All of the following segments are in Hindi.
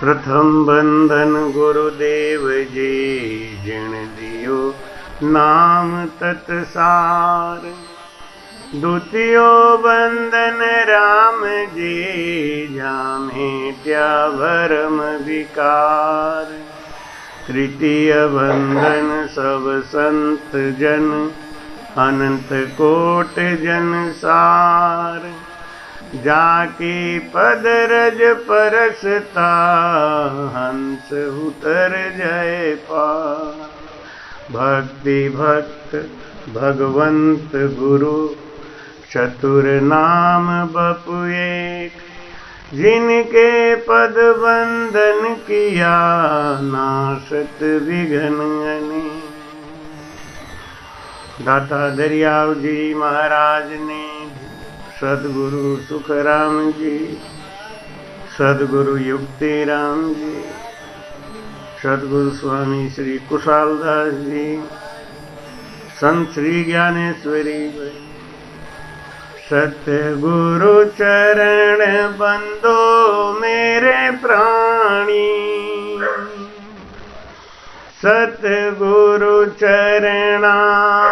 प्रथम बंधन गुरुदेव जी जिण दियो नाम तत्सार। द्वितीयो बंधन राम जी जामे त्या भरम विकार। तृतीय बंधन सब संत जन अनंत कोट जन सार। जाकी पद रज परसता हंस उतर जय पार। भक्ति भक्त भगवंत गुरु चतुर नाम बपु एक। जिनके पद बंधन किया नाशत विघ्न अनेक। दाता दरियाव जी महाराज ने, सदगुरु सुखराम जी, सदगुरु युक्तिराम जी, सदगुरु स्वामी श्री कुशालदास जी, संत श्री ज्ञानेश्वरी भाई। सतगुरु चरण बंदो मेरे प्राणी। सतगुरु चरणा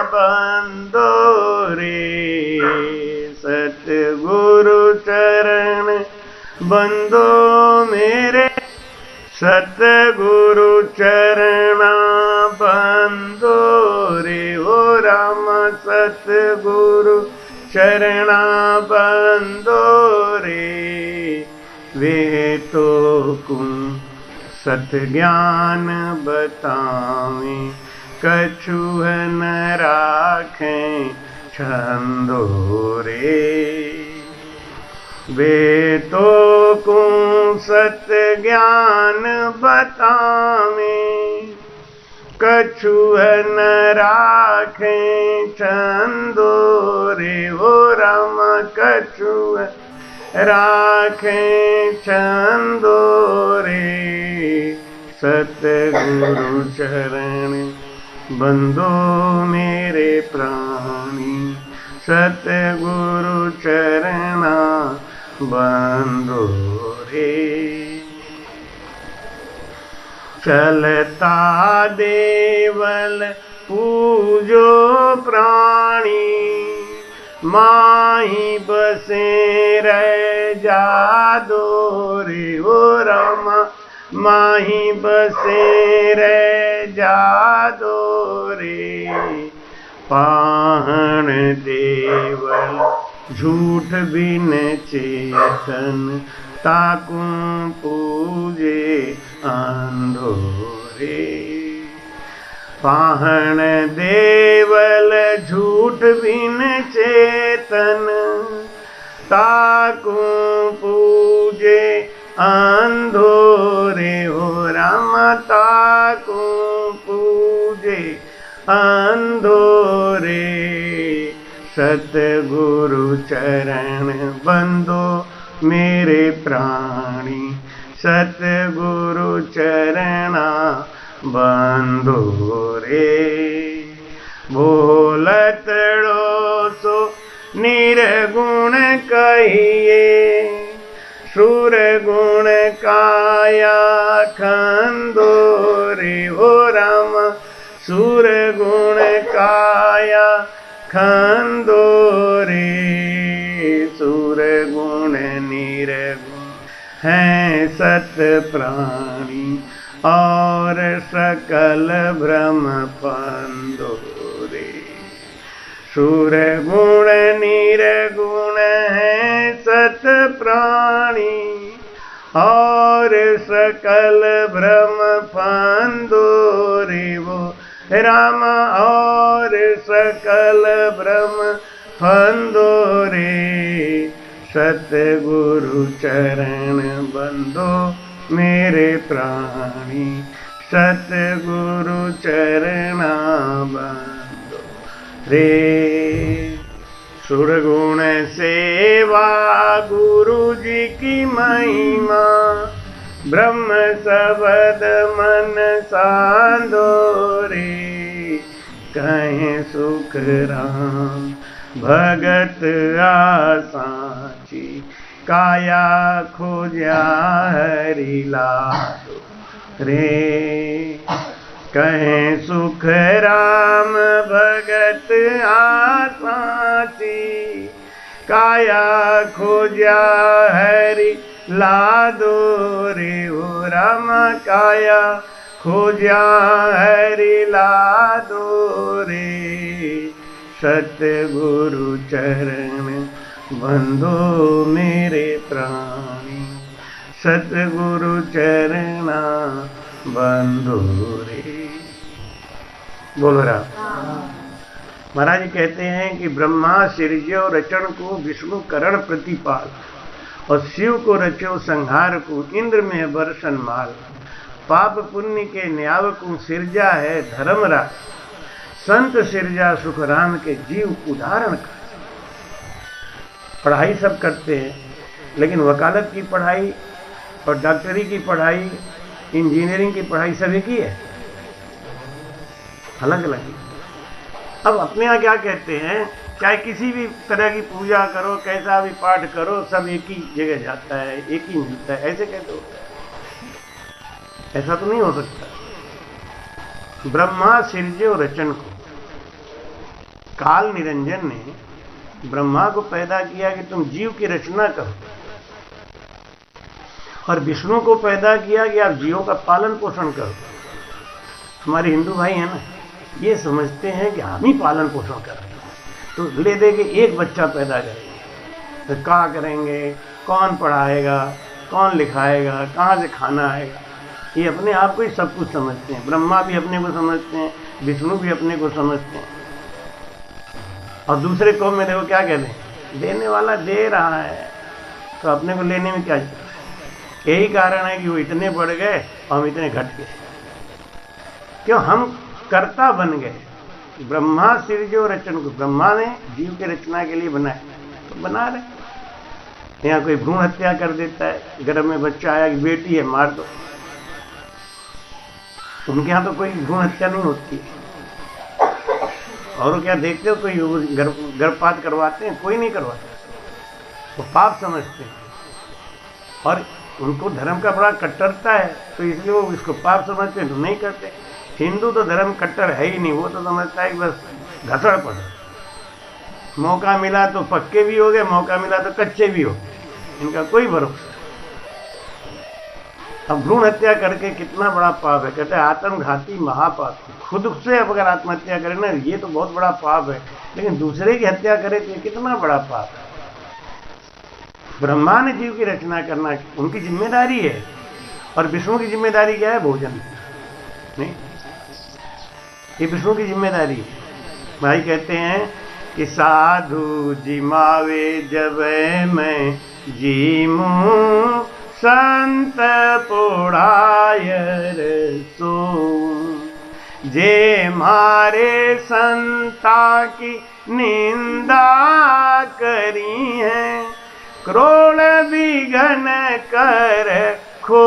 बंदो रे। सतगुरु चरण बंदो मेरे। सतगुरु चरणा बंदो रे ओ राम। सतगुरु चरणा बंदो रे। वे तो कुं सत ज्ञान बतावे कछु न राखें छंदो रे। वे तो को सत ज्ञान बतावे कछु न राखें छंदो रे। हो राम कछु राखें छंदो रे। सतगुरु चरण बंदो मेरे प्राणी। सतगुरु चरणा बंदो रे। चलता देवल पूजो प्राणी। माही बसे रह जादो रे ओ रामा। माही बसे रह जादो रे। पाहन देवल झूठ बिन चेतन ताकू पूजे आंधो रे। पाहन देवल झूठ बिन चेतन ताकू पूजे आंधो रे। हो राम ताकू पूजे आंधो रे। सतगुरु चरण बंदो मेरे प्राणी। सतगुरु चरणा बंदो रे। बोलतड़ो सो निर्गुण कहिए। सुर गुण काया खंदो रे। हो राम सुर गुण काया खंदो रे। सुर गुण निर्गुण हैं सत प्राणी। और सकल भ्रम फंदो रे। सुर गुण निर्गुण हैं सत प्राणी। और सकल भ्रम फंदो रे। वो राम और सकल भ्रम फंदो रे। सतगुरु चरण बंदो मेरे प्राणी। सतगुरु चरणा बंदो रे। सुरगुण सेवा गुरु जी की महिमा। ब्रह्म शब्द मन सांदो रे। कहें सुख राम भगत आसाची। काया खोजा हरि लादो रे। कहें सुख राम भगत आसाची, काया खोजा हरि लादो रे। ओ राम काया खोजा हरि लादो रे। सतगुरु चरण बंधो मेरे प्राणी, सतगुरु चरण बंधो रे। बोलो राम। महाराज जी कहते हैं कि ब्रह्मा सिरजो रचन को, विष्णु करण प्रतिपाल, और शिव को रचो संहार को, इंद्र में बरसन माल। पाप पुण्य के न्याव को सिरजा है धर्मराज, संत सिरजा सुख राम के जीव उदाहरण का। पढ़ाई सब करते हैं, लेकिन वकालत की पढ़ाई और डॉक्टरी की पढ़ाई, इंजीनियरिंग की पढ़ाई सभी की है, अलग अलग है। अब अपने यहाँ क्या कहते हैं, चाहे किसी भी तरह की पूजा करो, कैसा भी पाठ करो, सब एक ही जगह जाता है, एक ही मिलता है, ऐसे कहते हो। ऐसा तो नहीं हो सकता। ब्रह्मा सिरजे और रचन को, काल निरंजन ने ब्रह्मा को पैदा किया कि तुम जीव की रचना करो, और विष्णु को पैदा किया कि आप जीवों का पालन पोषण करो। हमारे हिंदू भाई हैं ना, ये समझते हैं कि हम ही पालन पोषण कर रहे हैं, तो ले दे के एक बच्चा पैदा करेंगे तो क्या करेंगे, कौन पढ़ाएगा, कौन लिखाएगा, कहाँ से खाना आएगा। ये अपने आप को ही सब कुछ समझते हैं। ब्रह्मा भी अपने को समझते हैं, विष्णु भी अपने को समझते हैं। और दूसरे कौम में देखो क्या कहते हैं, देने वाला दे रहा है तो अपने को लेने में क्या चल। यही कारण है कि वो इतने बढ़ गए और हम इतने घट गए। क्यों? हम कर्ता बन गए। ब्रह्मा सिरजो रचन को, ब्रह्मा ने जीव की रचना के लिए बनाए तो बना रहे। यहाँ कोई भ्रूण हत्या कर देता है, गर्भ में बच्चा आया कि बेटी है मार दो। उनके यहाँ तो कोई भ्रूण हत्या नहीं होती है। और क्या देखते हो, कोई गर्भपात करवाते हैं? कोई नहीं करवाता। वो पाप समझते हैं और उनको धर्म का बड़ा कट्टरता है, तो इसलिए वो इसको पाप समझते हैं तो नहीं करते। हिंदू तो धर्म कट्टर है ही नहीं, वो तो समझता है कि बस घसड़ पड़, मौका मिला तो पक्के भी हो गए, मौका मिला तो कच्चे भी हो गए, इनका कोई भरोसा। अब भ्रूण हत्या करके कितना बड़ा पाप है। कहते हैं आत्मघाती महापाप। खुद से अगर आत्महत्या करे ना, ये तो बहुत बड़ा पाप है, लेकिन दूसरे की हत्या करे तो कितना बड़ा पाप है। ब्रह्मा ने जीव की रचना करना उनकी जिम्मेदारी है, और विष्णु की जिम्मेदारी क्या है? भोजन नहीं, ये विष्णु की जिम्मेदारी है। भाई कहते हैं कि साधु जिमावे जब मैं जीमू, संत पुढ़ायर सो। जे मारे संता की निंदा करी है, क्रोड़ विघन कर खो।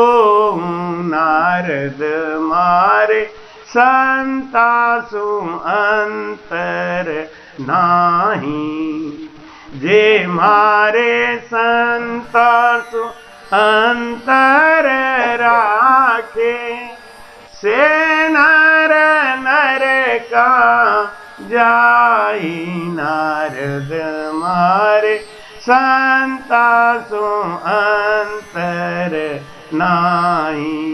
नारद मारे संता सु अंतर नाही, जे मारे संता सु अंतर राखे। से नर नर का जाई, नारद मारे संता सु अंतर नाही।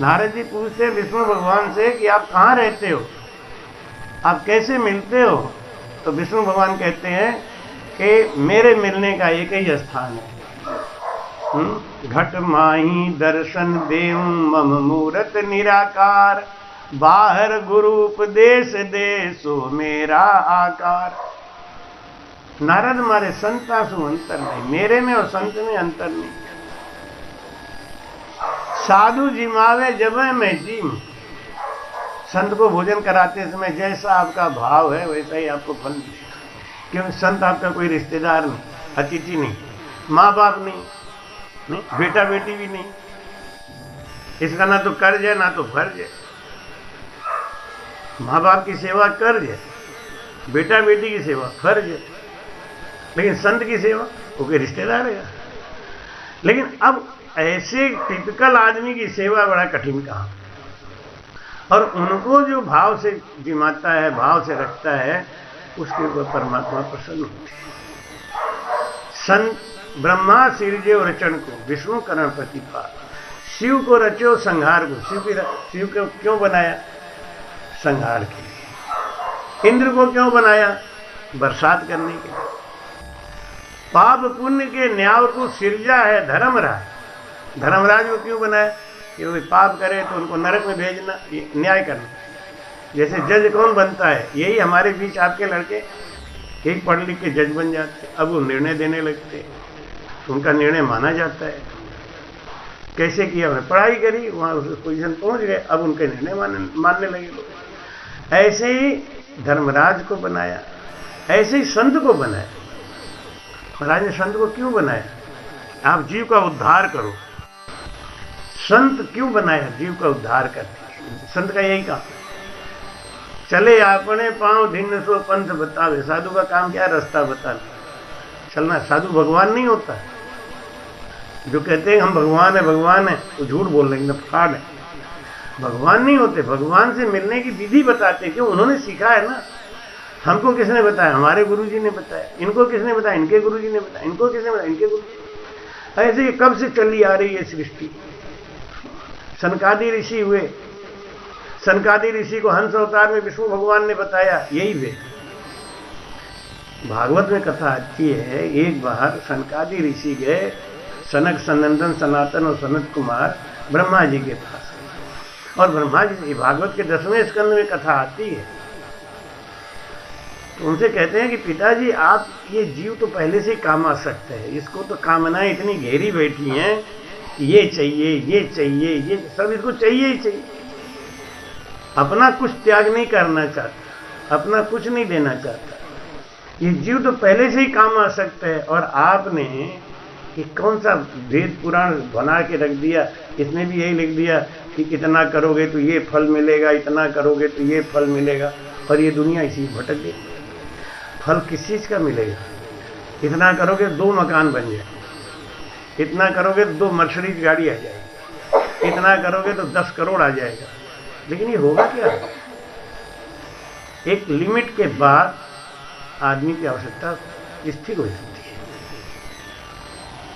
नारद जी पूछते विष्णु भगवान से कि आप कहाँ रहते हो, आप कैसे मिलते हो? तो विष्णु भगवान कहते हैं कि मेरे मिलने का एक ही स्थान है, घट माही दर्शन देव मम मूरत निराकार। बाहर गुरु उपदेश दे सो मेरा आकार। नारद मारे संता सु अंतर नहीं, मेरे में और संत में अंतर नहीं। साधु जिमावे जब मैं जीम। संत को भोजन कराते समय जैसा आपका भाव है वैसा ही आपको फल मिलेगा, क्योंकि संत आपका कोई रिश्तेदार नहीं, अतिथि नहीं, माँ बाप नहीं, बेटा बेटी भी नहीं। इसका ना तो कर्ज है ना तो फर्ज है। माँ बाप की सेवा कर्ज है, बेटा बेटी की सेवा फर्ज है, लेकिन संत की सेवा वो कोई रिश्तेदार है। लेकिन अब ऐसे टिपिकल आदमी की सेवा बड़ा कठिन काम, और उनको जो भाव से जिमाता है, भाव से रखता है, उसके ऊपर परमात्मा प्रसन्न होते हैं। ब्रह्मा सिरजे रचन को, विष्णु करण प्रतिपाल। शिव को रचो संहार को। शिव को क्यों बनाया? संहार के लिए। इंद्र को क्यों बनाया? बरसात करने के लिए। पाप पुण्य के न्याय को सिरजा है धर्मराज। धर्मराज को क्यों बनाया? कि वो पाप करे तो उनको नरक में भेजना, न्याय करना। जैसे जज कौन बनता है? यही हमारे बीच आपके लड़के एक पढ़ लिख के जज बन जाते, अब वो निर्णय देने लगते, उनका निर्णय माना जाता है। कैसे किया? उन्होंने पढ़ाई करी, वहां उस पोजीशन पहुंच गए, अब उनके निर्णय मानने लगे लोग। ऐसे ही धर्मराज को बनाया, ऐसे ही संत को बनाया। महाराज ने संत को क्यों बनाया? आप जीव का उद्धार करो। संत क्यों बनाया? जीव का उद्धार करते। संत का यही काम, चले अपने पांव धिन्न सो पंथ बतावे। साधु का काम क्या? रास्ता बताना, चलना। साधु भगवान नहीं होता। जो कहते हैं हम भगवान है, भगवान है, तो झूठ बोल रहे हैं, फ्रॉड है। भगवान नहीं होते। भगवान से मिलने की विधि बताते, क्यों? उन्होंने सीखा है ना। हमको किसने बताया? हमारे गुरुजी ने बताया। इनको किसने बताया? इनके गुरुजी ने बताया। इनको किसने बताया? इनके गुरुजी। ऐसे कब से चली आ रही है सृष्टि। सनकादि ऋषि हुए, सनकादि ऋषि को हंस अवतार में विष्णु भगवान ने बताया, यही वेद। भागवत में कथा आती है, एक बार सनकादि ऋषि गए, सनक सनंदन सनातन और सनत कुमार ब्रह्मा जी के पास, और ब्रह्मा जी, भागवत के 10वें स्कंद में कथा आती है, तो उनसे कहते हैं कि पिताजी आप, ये जीव तो पहले से ही कामासक्त है, इसको तो कामनाएं इतनी घेरी बैठी हैं, ये चाहिए, ये चाहिए, ये सब इसको चाहिए ही चाहिए। अपना कुछ त्याग नहीं करना चाहता, अपना कुछ नहीं देना चाहता। ये जीव तो पहले से ही कामासक्त है, और आपने ये कौन सा वेद पुराण बना के रख दिया, इसमें भी यही लिख दिया कि इतना करोगे तो ये फल मिलेगा, इतना करोगे तो ये फल मिलेगा, और ये दुनिया इसी भटक गई। फल किस चीज का मिलेगा? इतना करोगे 2 मकान बन जाए, इतना करोगे तो 2 मर्सिडीज गाड़ी आ जाएगी, इतना करोगे तो 10 करोड़ आ जाएगा। लेकिन ये होगा क्या? एक लिमिट के बाद आदमी की आवश्यकता स्थिर हो जाती है।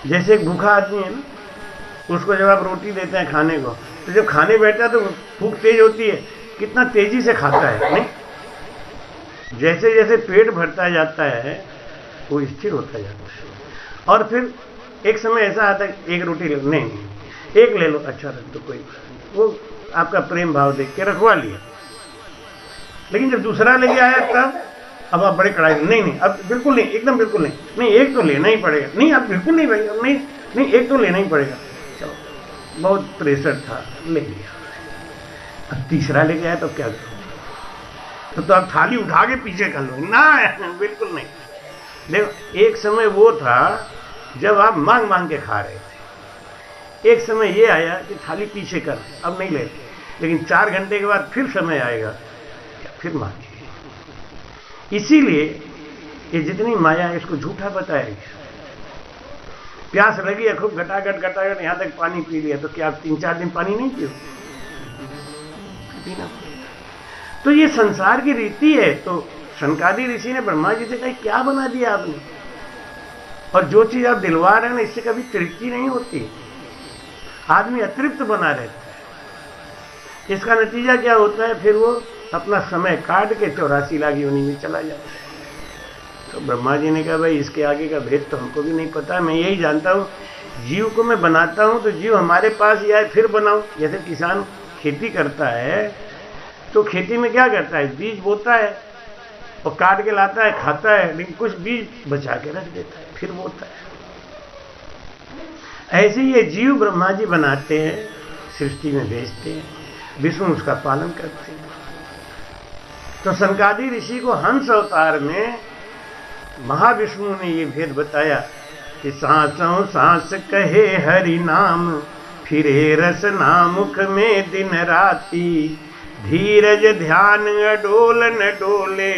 जैसे एक भूखा आदमी है ना, उसको जब आप रोटी देते हैं खाने को, तो जब खाने बैठता है तो भूख तेज होती है, कितना तेजी से खाता है, नहीं? जैसे जैसे पेट भरता जाता है वो स्थिर होता जाता है, और फिर एक समय ऐसा आता है, एक रोटी ले लो, नहीं एक ले लो, अच्छा रख दो, कोई वो आपका प्रेम भाव देख के रखवा लिया। लेकिन जब दूसरा लेके आया तब अब आप बड़े कड़ाई, नहीं अब बिल्कुल नहीं, एकदम बिल्कुल नहीं, एक तो लेना ही पड़ेगा, नहीं अब बिल्कुल नहीं भाई, अब नहीं एक तो लेना ही पड़ेगा। चलो, बहुत प्रेशर था, ले लिया। अब तीसरा लेके आया तो क्या करो? तो आप थाली उठा के पीछे कर लो ना, बिल्कुल नहीं। देखो, एक समय वो था जब आप मांग मांग के खा रहे थे, एक समय ये आया कि थाली पीछे कर, अब नहीं लेते। लेकिन 4 घंटे के बाद फिर समय आएगा, फिर मांगे। इसीलिए ये जितनी माया है इसको झूठा बताएगी। प्यास लगी है खूब, घटाघट यहां तक पानी पी लिया, तो क्या आप 3-4 दिन पानी नहीं पियो? पीना। तो ये संसार की रीति है। तो सनकादि ऋषि ने ब्रह्मा जी से कहा, क्या बना दिया आपने? और जो चीज आप दिलवा रहे हैं ना, इससे कभी तृप्ति नहीं होती, आदमी अतृप्त बना रहता है। इसका नतीजा क्या होता है? फिर वो अपना समय काट के 84 लाख योनि में चला जाता है। तो ब्रह्मा जी ने कहा, भाई इसके आगे का भेद तो हमको भी नहीं पता, मैं यही जानता हूँ जीव को मैं बनाता हूँ तो जीव हमारे पास ही आए फिर बनाऊं। जैसे किसान खेती करता है तो खेती में क्या करता है? बीज बोता है और काट के लाता है, खाता है, लेकिन कुछ बीज बचा के रख देता है, फिर बोता है। ऐसे ही ये जीव ब्रह्मा जी बनाते हैं, सृष्टि में भेजते हैं, विष्णु उसका पालन करते हैं। तो सनकादि ऋषि को हंस अवतार में महाविष्णु ने ये भेद बताया कि सांसों सांस कहे हरि नाम, फिरे रसना मुख में दिन राती, धीरज ध्यान अडोल न डोले,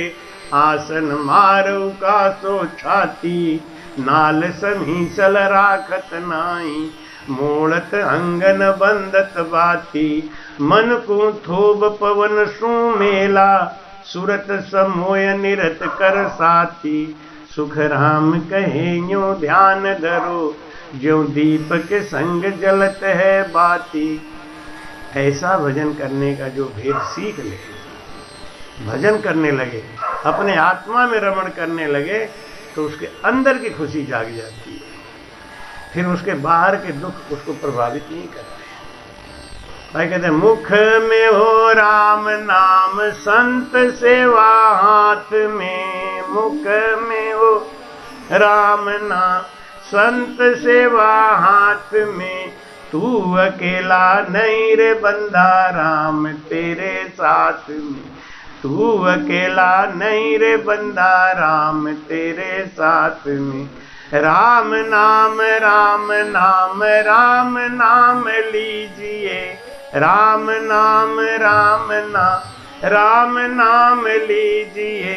आसन मारऊ का सो छाती, नाल समीसल राखत नाई, मोड़त अंगन बंदत बाती, मन को थोब पवन सु मेला, सुरत समोय निरत कर साथी, सुख राम कहे यूं ध्यान धरो, ज्यों दीप के संग जलत है बाती। ऐसा भजन करने का जो भेद सीख ले, भजन करने लगे, अपने आत्मा में रमण करने लगे, तो उसके अंदर की खुशी जाग जाती है, फिर उसके बाहर के दुख उसको प्रभावित नहीं करते। भाई कहते हैं मुख में हो राम नाम, संत सेवा हाथ में, मुख में हो राम नाम, संत सेवा हाथ में, तू अकेला नहीं रे बंदा राम तेरे साथ में, तू अकेला नहीं रे बंदा राम तेरे साथ में। राम नाम राम नाम राम नाम लीजिए, राम नाम राम नाम राम नाम लीजिए,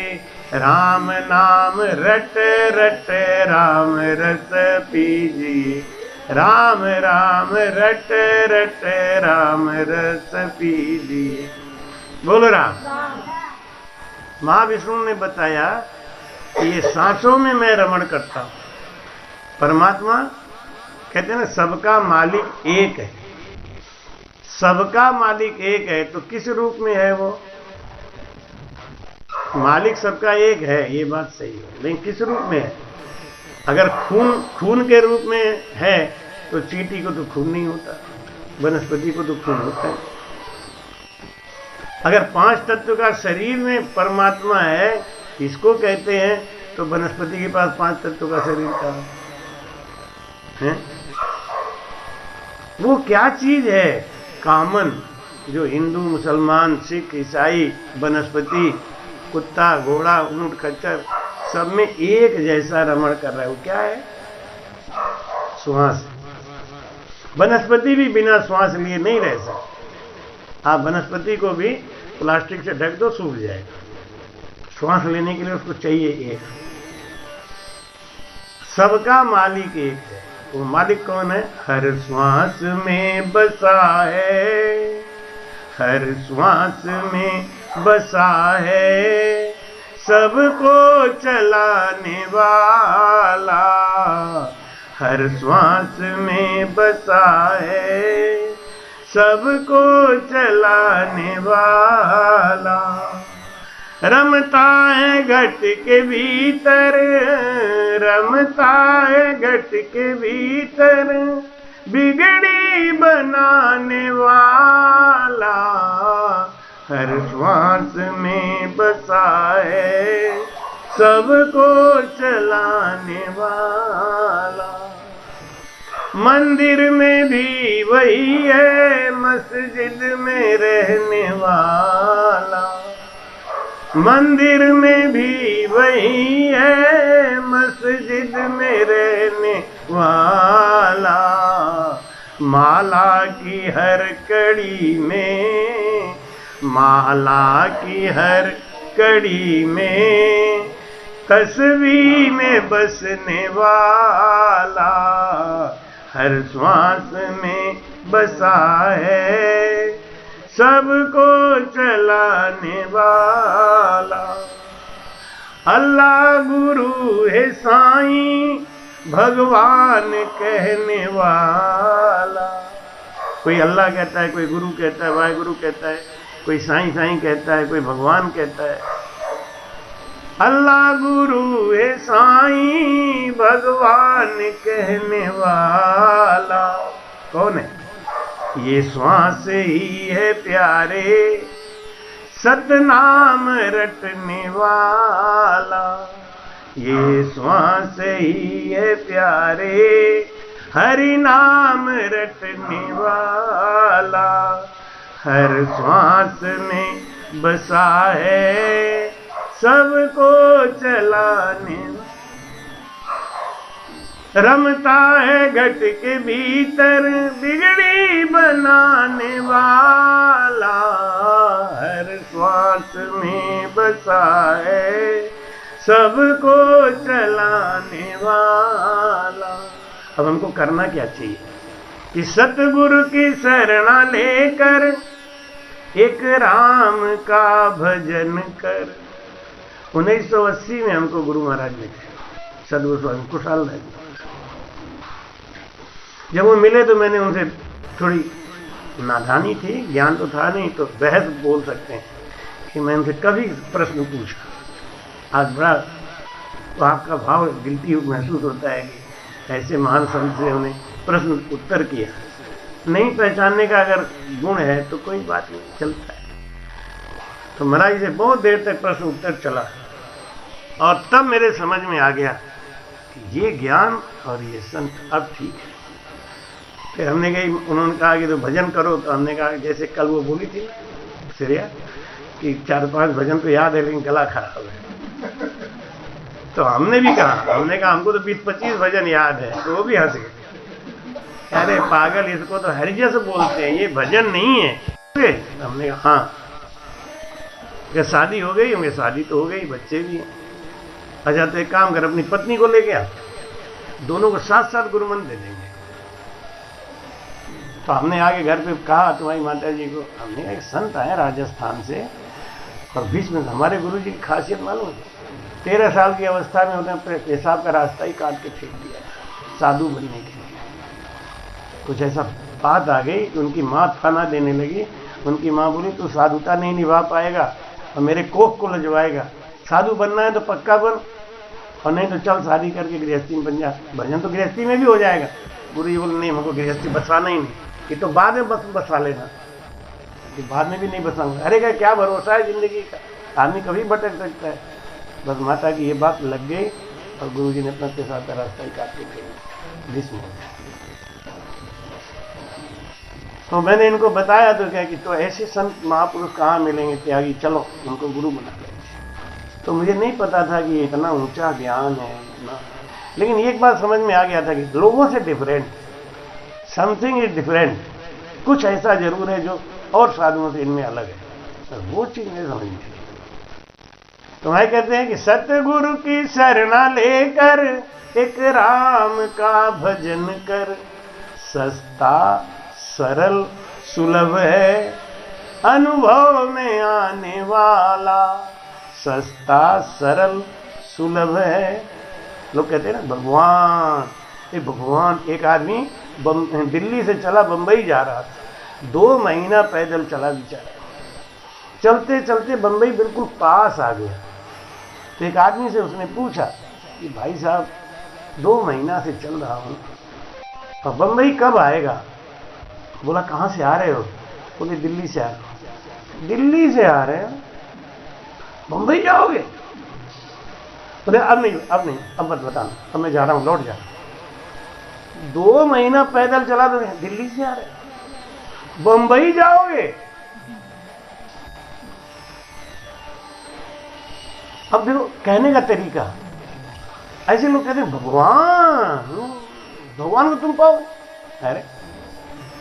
राम नाम रट रट राम रस पीजिए, राम राम रट रट राम रस पीजिए। बोलो राम। महाविष्णु ने बताया कि ये सांसों में मैं रमण करता हूं। परमात्मा कहते हैं ना सबका मालिक एक है, सबका मालिक एक है, तो किस रूप में है वो? मालिक सबका एक है, ये बात सही है, लेकिन किस रूप में है? अगर खून के रूप में है तो चींटी को तो खून नहीं होता, वनस्पति को तो खून होता है। अगर 5 तत्व का शरीर में परमात्मा है, इसको कहते हैं, तो वनस्पति के पास 5 तत्व का शरीर का है। वो क्या चीज है कॉमन, जो हिंदू मुसलमान सिख ईसाई वनस्पति कुत्ता घोड़ा ऊंट खच्चर सब में एक जैसा रमण कर रहा है, वो क्या है? श्वास। वनस्पति भी बिना श्वास लिए नहीं रह सकती। आप वनस्पति को भी प्लास्टिक से ढक दो, सूख जाएगा। श्वास लेने के लिए उसको चाहिए एक। सबका मालिक एक है। वो मालिक कौन है? हर श्वास में बसा है, हर श्वास में बसा है, सबको चलाने वाला, हर श्वास में बसा है, सबको चलाने वाला। रमता है घट के भीतर, रमता है घट के भीतर, बिगड़ी बनाने वाला, हर श्वास में बसा है, सबको चलाने वाला। मंदिर में भी वही है, मस्जिद में रहने वाला, मंदिर में भी वही है, मस्जिद में रहने वाला। माला की हर कड़ी में, माला की हर कड़ी में, तस्वीर में बसने वाला, हर श्वास में बसा है, सबको चलाने वाला। अल्लाह गुरु है साईं, भगवान कहने वाला। कोई अल्लाह कहता है, कोई गुरु कहता है, वाहिगुरु कहता है, कोई साईं साईं कहता है, कोई भगवान कहता है। अल्लाह गुरु है साईं, भगवान कहने वाला। कौन है? ये श्वास ही है प्यारे, सतनाम रटने वाला। ये श्वास ही है प्यारे, हरि नाम रटने वाला, हर श्वास में बसा है, सबको चलाने। रमता है घट के भीतर, बिगड़ी बनाने वाला, हर श्वास में बसा है, सबको चलाने वाला। अब हमको करना क्या चाहिए कि सतगुरु की शरणा लेकर एक राम का भजन कर। 1980 में हमको गुरु महाराज ने सदगुरु स्वामी कुशाल दास, जब वो मिले तो मैंने उनसे थोड़ी नादानी थी, ज्ञान तो था नहीं, तो बहस बोल सकते हैं कि मैं उनसे कभी प्रश्न पूछा। आज बड़ा तो आपका भाव गिल्टी महसूस होता है कि ऐसे महान संत से उन्हें प्रश्न उत्तर किया। नहीं पहचानने का अगर गुण है तो कोई बात नहीं, चलता है। तो महाराज से बहुत देर तक प्रश्न उत्तर चला और तब मेरे समझ में आ गया कि ये ज्ञान और ये संत अब ठीक है। फिर हमने कही, उन्होंने कहा कि तो भजन करो, तो हमने कहा जैसे कल वो बोली थी श्रेया कि 4-5 भजन तो याद है लेकिन गला खराब है। तो हमने भी कहा, हमने कहा हमको तो 20-25 भजन याद है। तो वो भी हंस गए, अरे पागल, इसको तो हरिजस बोलते हैं, ये भजन नहीं है। हमने कहा हाँ, क्या शादी हो गई? होंगे शादी तो हो गई, बच्चे भी हैं। अच्छा तो एक काम कर, अपनी पत्नी को लेके आ, दोनों को साथ साथ गुरुमंत्र दे देंगे। तो हमने आगे घर पे कहा तुम्हारी माता जी को, हमने एक संत आए राजस्थान से और बीच में हमारे गुरु जी की खासियत मालूम है, 13 साल की अवस्था में उन्होंने पेशाब का रास्ता ही काट के फेंक दिया साधु बनने के लिए। कुछ ऐसा बात आ गई, उनकी माँ थाना देने लगी। उनकी माँ बोली तू साधुता नहीं निभा पाएगा और मेरे कोख को लजवाएगा, साधु बनना है तो पक्का बन, और नहीं तो चल शादी करके गृहस्थी में बन जा। भजन तो गृहस्थी में भी हो जाएगा। गुरु जी बोले नहीं, हमको गृहस्थी बसाना ही नहीं, ये तो बाद में बसा लेना, ये बाद में भी नहीं बसाऊंगा। अरे क्या भरोसा है जिंदगी का, आदमी कभी भटक सकता है। बस माता की ये बात लग गई और गुरु जी ने अपना पेशाब का रास्ता ही काट के फेंक दिया। तो मैंने इनको बताया तो क्या कि तो ऐसे संत महापुरुष कहाँ मिलेंगे त्यागी, चलो उनको गुरु बना लेंगे। तो मुझे नहीं पता था कि इतना ऊंचा ज्ञान है इतना, लेकिन एक बात समझ में आ गया था कि लोगों से डिफरेंट, समथिंग इज डिफरेंट, कुछ ऐसा जरूर है जो और साधुओं से इनमें अलग है। तो वो चीज नहीं समझ में। तो भाई कहते हैं कि सतगुरु की शरणा लेकर एक राम का भजन कर, सस्ता सरल सुलभ है अनुभव में आने वाला। सस्ता सरल सुलभ है। लोग कहते हैं ना भगवान, ये भगवान। एक आदमी दिल्ली से चला बंबई जा रहा था, 2 महीना पैदल चला बेचारा। चलते चलते बंबई बिल्कुल पास आ गया। तो एक आदमी से उसने पूछा कि भाई साहब 2 महीना से चल रहा हूं और बंबई कब आएगा? बोला कहाँ से आ रहे हो? बोले दिल्ली से आ रहे हो। दिल्ली से आ रहे हो, बंबई जाओगे? बोले अब नहीं, अब मत बताना, अब मैं जा रहा हूं, लौट जा। 2 महीना पैदल चला तो दिल्ली से आ रहे हो, बंबई जाओगे? अब देखो कहने का तरीका, ऐसे लोग कहते हैं भगवान, भगवान को तुम पाओ। अरे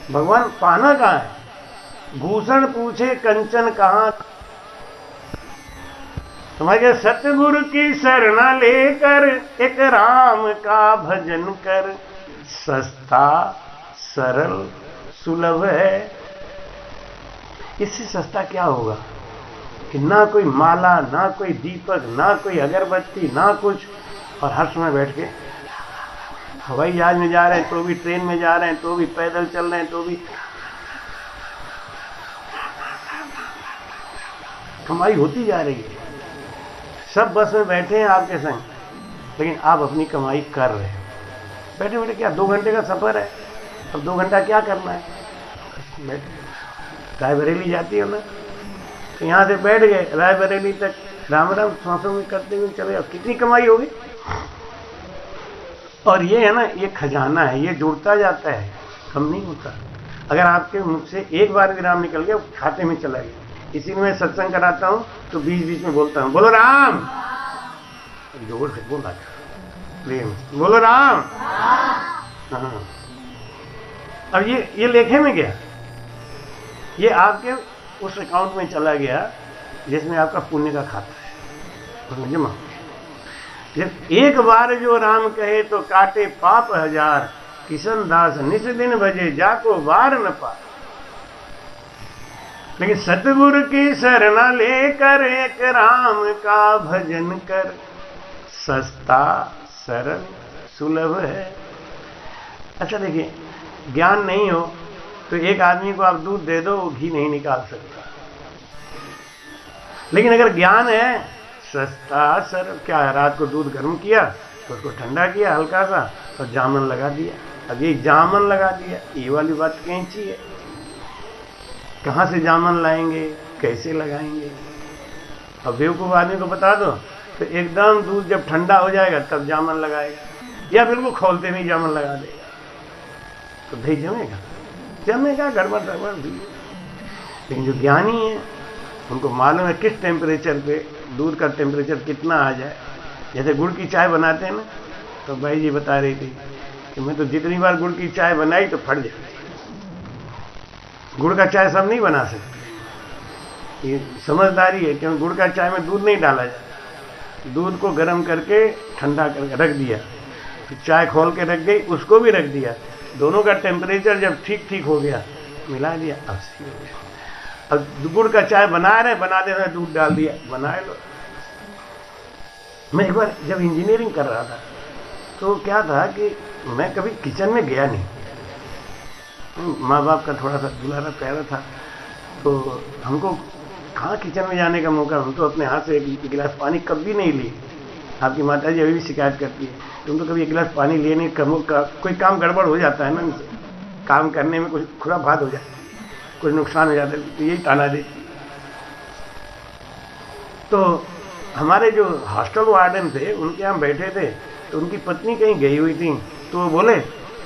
भगवान पाना कहाँ है? भूषण पूछे कंचन कहाँ। तुम्हारे सतगुरु की शरणा लेकर एक राम का भजन कर, सस्ता सरल सुलभ है। इससे सस्ता क्या होगा कि ना कोई माला, ना कोई दीपक, ना कोई अगरबत्ती, ना कुछ, और हर समय बैठ के हवाई जहाज में जा रहे हैं तो भी, ट्रेन में जा रहे हैं तो भी, पैदल चल रहे हैं तो भी, कमाई होती जा रही है। सब बस में बैठे हैं आपके संग, लेकिन आप अपनी कमाई कर रहे हैं। बैठे बैठे क्या 2 घंटे का सफर है, अब 2 घंटा क्या करना है? रायबरेली जाती है ना, तो यहाँ से बैठ गए रायबरेली तक, राम राम सांसों में करते हुए चले, अब कितनी कमाई होगी? और ये है ना, ये खजाना है, ये जुड़ता जाता है, कम नहीं होता। अगर आपके मुख से एक बार विराम निकल गया, खाते में चला गया। इसीलिए मैं सत्संग कराता हूँ तो बीच बीच में बोलता हूँ, बोलो राम, जोर से बोला प्रेम, बोलो राम। हाँ, अब ये लेखे में गया, ये आपके उस अकाउंट में चला गया जिसमें आपका पुण्य का खाता है, उसमें जमा। जब एक बार जो राम कहे तो काटे पाप हजार, किशन दास निस दिन भजे जाको बार न पा। लेकिन सतगुरु की शरणा लेकर एक राम का भजन कर, सस्ता सरल सुलभ है। अच्छा देखिए, ज्ञान नहीं हो तो एक आदमी को आप दूध दे दो, वो घी नहीं निकाल सकता। लेकिन अगर ज्ञान है, सस्ता सरल, क्या है, रात को दूध गर्म किया तो उसको ठंडा किया हल्का सा और जामन लगा दिया। अब ये जामन लगा दिया, ये वाली बात कैंची है। कहाँ से जामन लाएंगे, कैसे लगाएंगे? अब बेवकूफ आदमी को बता दो तो एकदम दूध जब ठंडा हो जाएगा तब जामन लगाएगा, या बिल्कुल खोलते नहीं जामन लगा देगा, तो दही जमेगा? जमेगा, गड़बड़ गड़बड़ भी। लेकिन जो ज्ञानी है उनको मालूम है किस टेम्परेचर पे दूध का टेम्परेचर कितना आ जाए। जैसे गुड़ की चाय बनाते हैं ना, तो भाई जी बता रही थी कि मैं तो जितनी बार गुड़ की चाय बनाई तो फट जाती। गुड़ का चाय सब नहीं बना सकते, ये समझदारी है, क्योंकि गुड़ का चाय में दूध नहीं डाला जाता। दूध को गर्म करके ठंडा करके रख दिया, तो चाय खोल के रख गई, उसको भी रख दिया, दोनों का टेम्परेचर जब ठीक ठीक हो गया मिला दिया, अब सही हो गया। अब गुड़ का चाय बना रहे, बनाते समय दूध डाल दिया, बना लो। मैं एक बार जब इंजीनियरिंग कर रहा था तो क्या था कि मैं कभी किचन में गया नहीं, माँ बाप का थोड़ा सा दुलारा प्यारा था, तो हमको कहाँ किचन में जाने का मौका। हम तो अपने हाथ से एक गिलास पानी कभी नहीं लिए। आपकी माता जी अभी भी शिकायत करती है, तुम तो कभी एक गिलास पानी लिए नहीं, कोई काम गड़बड़ हो जाता है ना, काम करने में कुछ खुराफात हो जाती है, कुछ नुकसान हो जाता है, तो यही ताना देती। तो हमारे जो हॉस्टल वार्डन थे उनके यहाँ बैठे थे, तो उनकी पत्नी कहीं गई हुई थी, तो वो बोले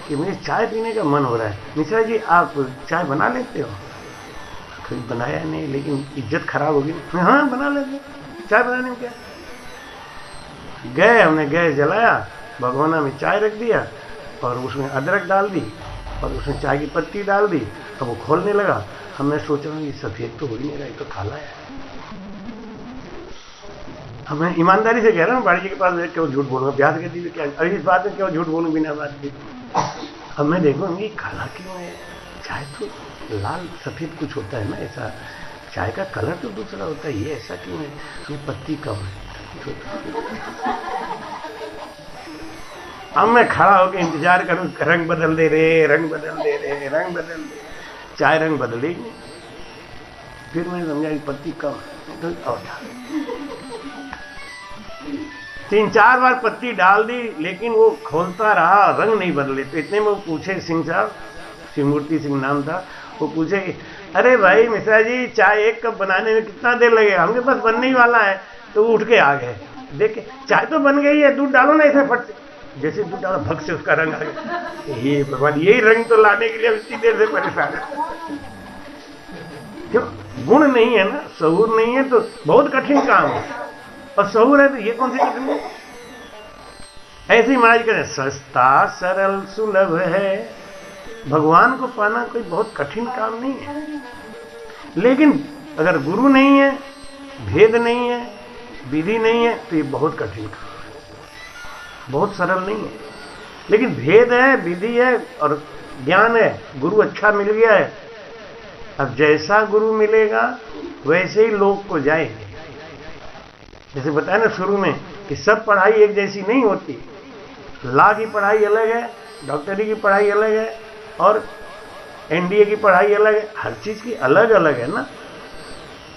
कि मुझे चाय पीने का मन हो रहा है, मिश्रा जी आप चाय बना लेते हो? कभी बनाया नहीं, लेकिन इज्जत खराब होगी। हाँ बना लेते, चाय बनाने में क्या। गए, हमने गैस जलाया, भगोना में चाय रख दिया और उसमें अदरक डाल दी और उसमें चाय की पत्ती डाल दी। अब वो खोलने लगा, हमने सोचा ये सफेद तो हो ही नहीं रहा, ये तो काला है। अब मैं ईमानदारी से कह रहा हूँ, बाड़ी के पास क्यों झूठ बोलूँगा, ब्याह के दी क्या, अरे इस बात में क्यों झूठ बोलूँ बिना बात के। अब मैं देखूँ ये काला क्यों है, चाय तो लाल सफेद कुछ होता है ना, ऐसा चाय का कलर तो दूसरा होता है, ये ऐसा क्यों है, ये पत्ती कम है। अब मैं खड़ा होकर इंतजार करूं, रंग बदल दे रे, रंग बदल दे रे, रंग बदल दे, चाय रंग बदले नहीं। फिर मैंने समझा कि पत्ती कम है, तो और 3-4 बार पत्ती डाल दी, लेकिन वो खोलता रहा, रंग नहीं बदले। तो इतने में वो पूछे, सिंह साहब, शिवमूर्ति सिंह नाम था, वो पूछे कि अरे भाई मिश्रा जी चाय 1 कप बनाने में कितना देर लगेगा, हमके पास बनने ही वाला है। तो वो उठ के आ गए, देखे चाय तो बन गई है, दूध डालो ना इसे फट से। जैसे दूध डालो भग से उसका रंग आ गया। ये भगवान, यही रंग तो लाने के लिए इतनी देर से परेशान है। क्यों? गुण नहीं है ना, शऊर नहीं है तो बहुत कठिन काम है, और शऊर है तो ये कौन सी कठिन है। ऐसे ही महाराज करें, सस्ता सरल सुलभ है। भगवान को पाना कोई बहुत कठिन काम नहीं है, लेकिन अगर गुरु नहीं है, भेद नहीं है, विधि नहीं है, तो ये बहुत कठिन काम है, बहुत सरल नहीं है। लेकिन भेद है, विधि है और ज्ञान है, गुरु अच्छा मिल गया है। अब जैसा गुरु मिलेगा वैसे ही लोग को जाएंगे। जैसे बताया ना शुरू में कि सब पढ़ाई एक जैसी नहीं होती। लॉ की पढ़ाई अलग है, डॉक्टरी की पढ़ाई अलग है, और एनडीए की पढ़ाई अलग है, हर चीज की अलग अलग है ना।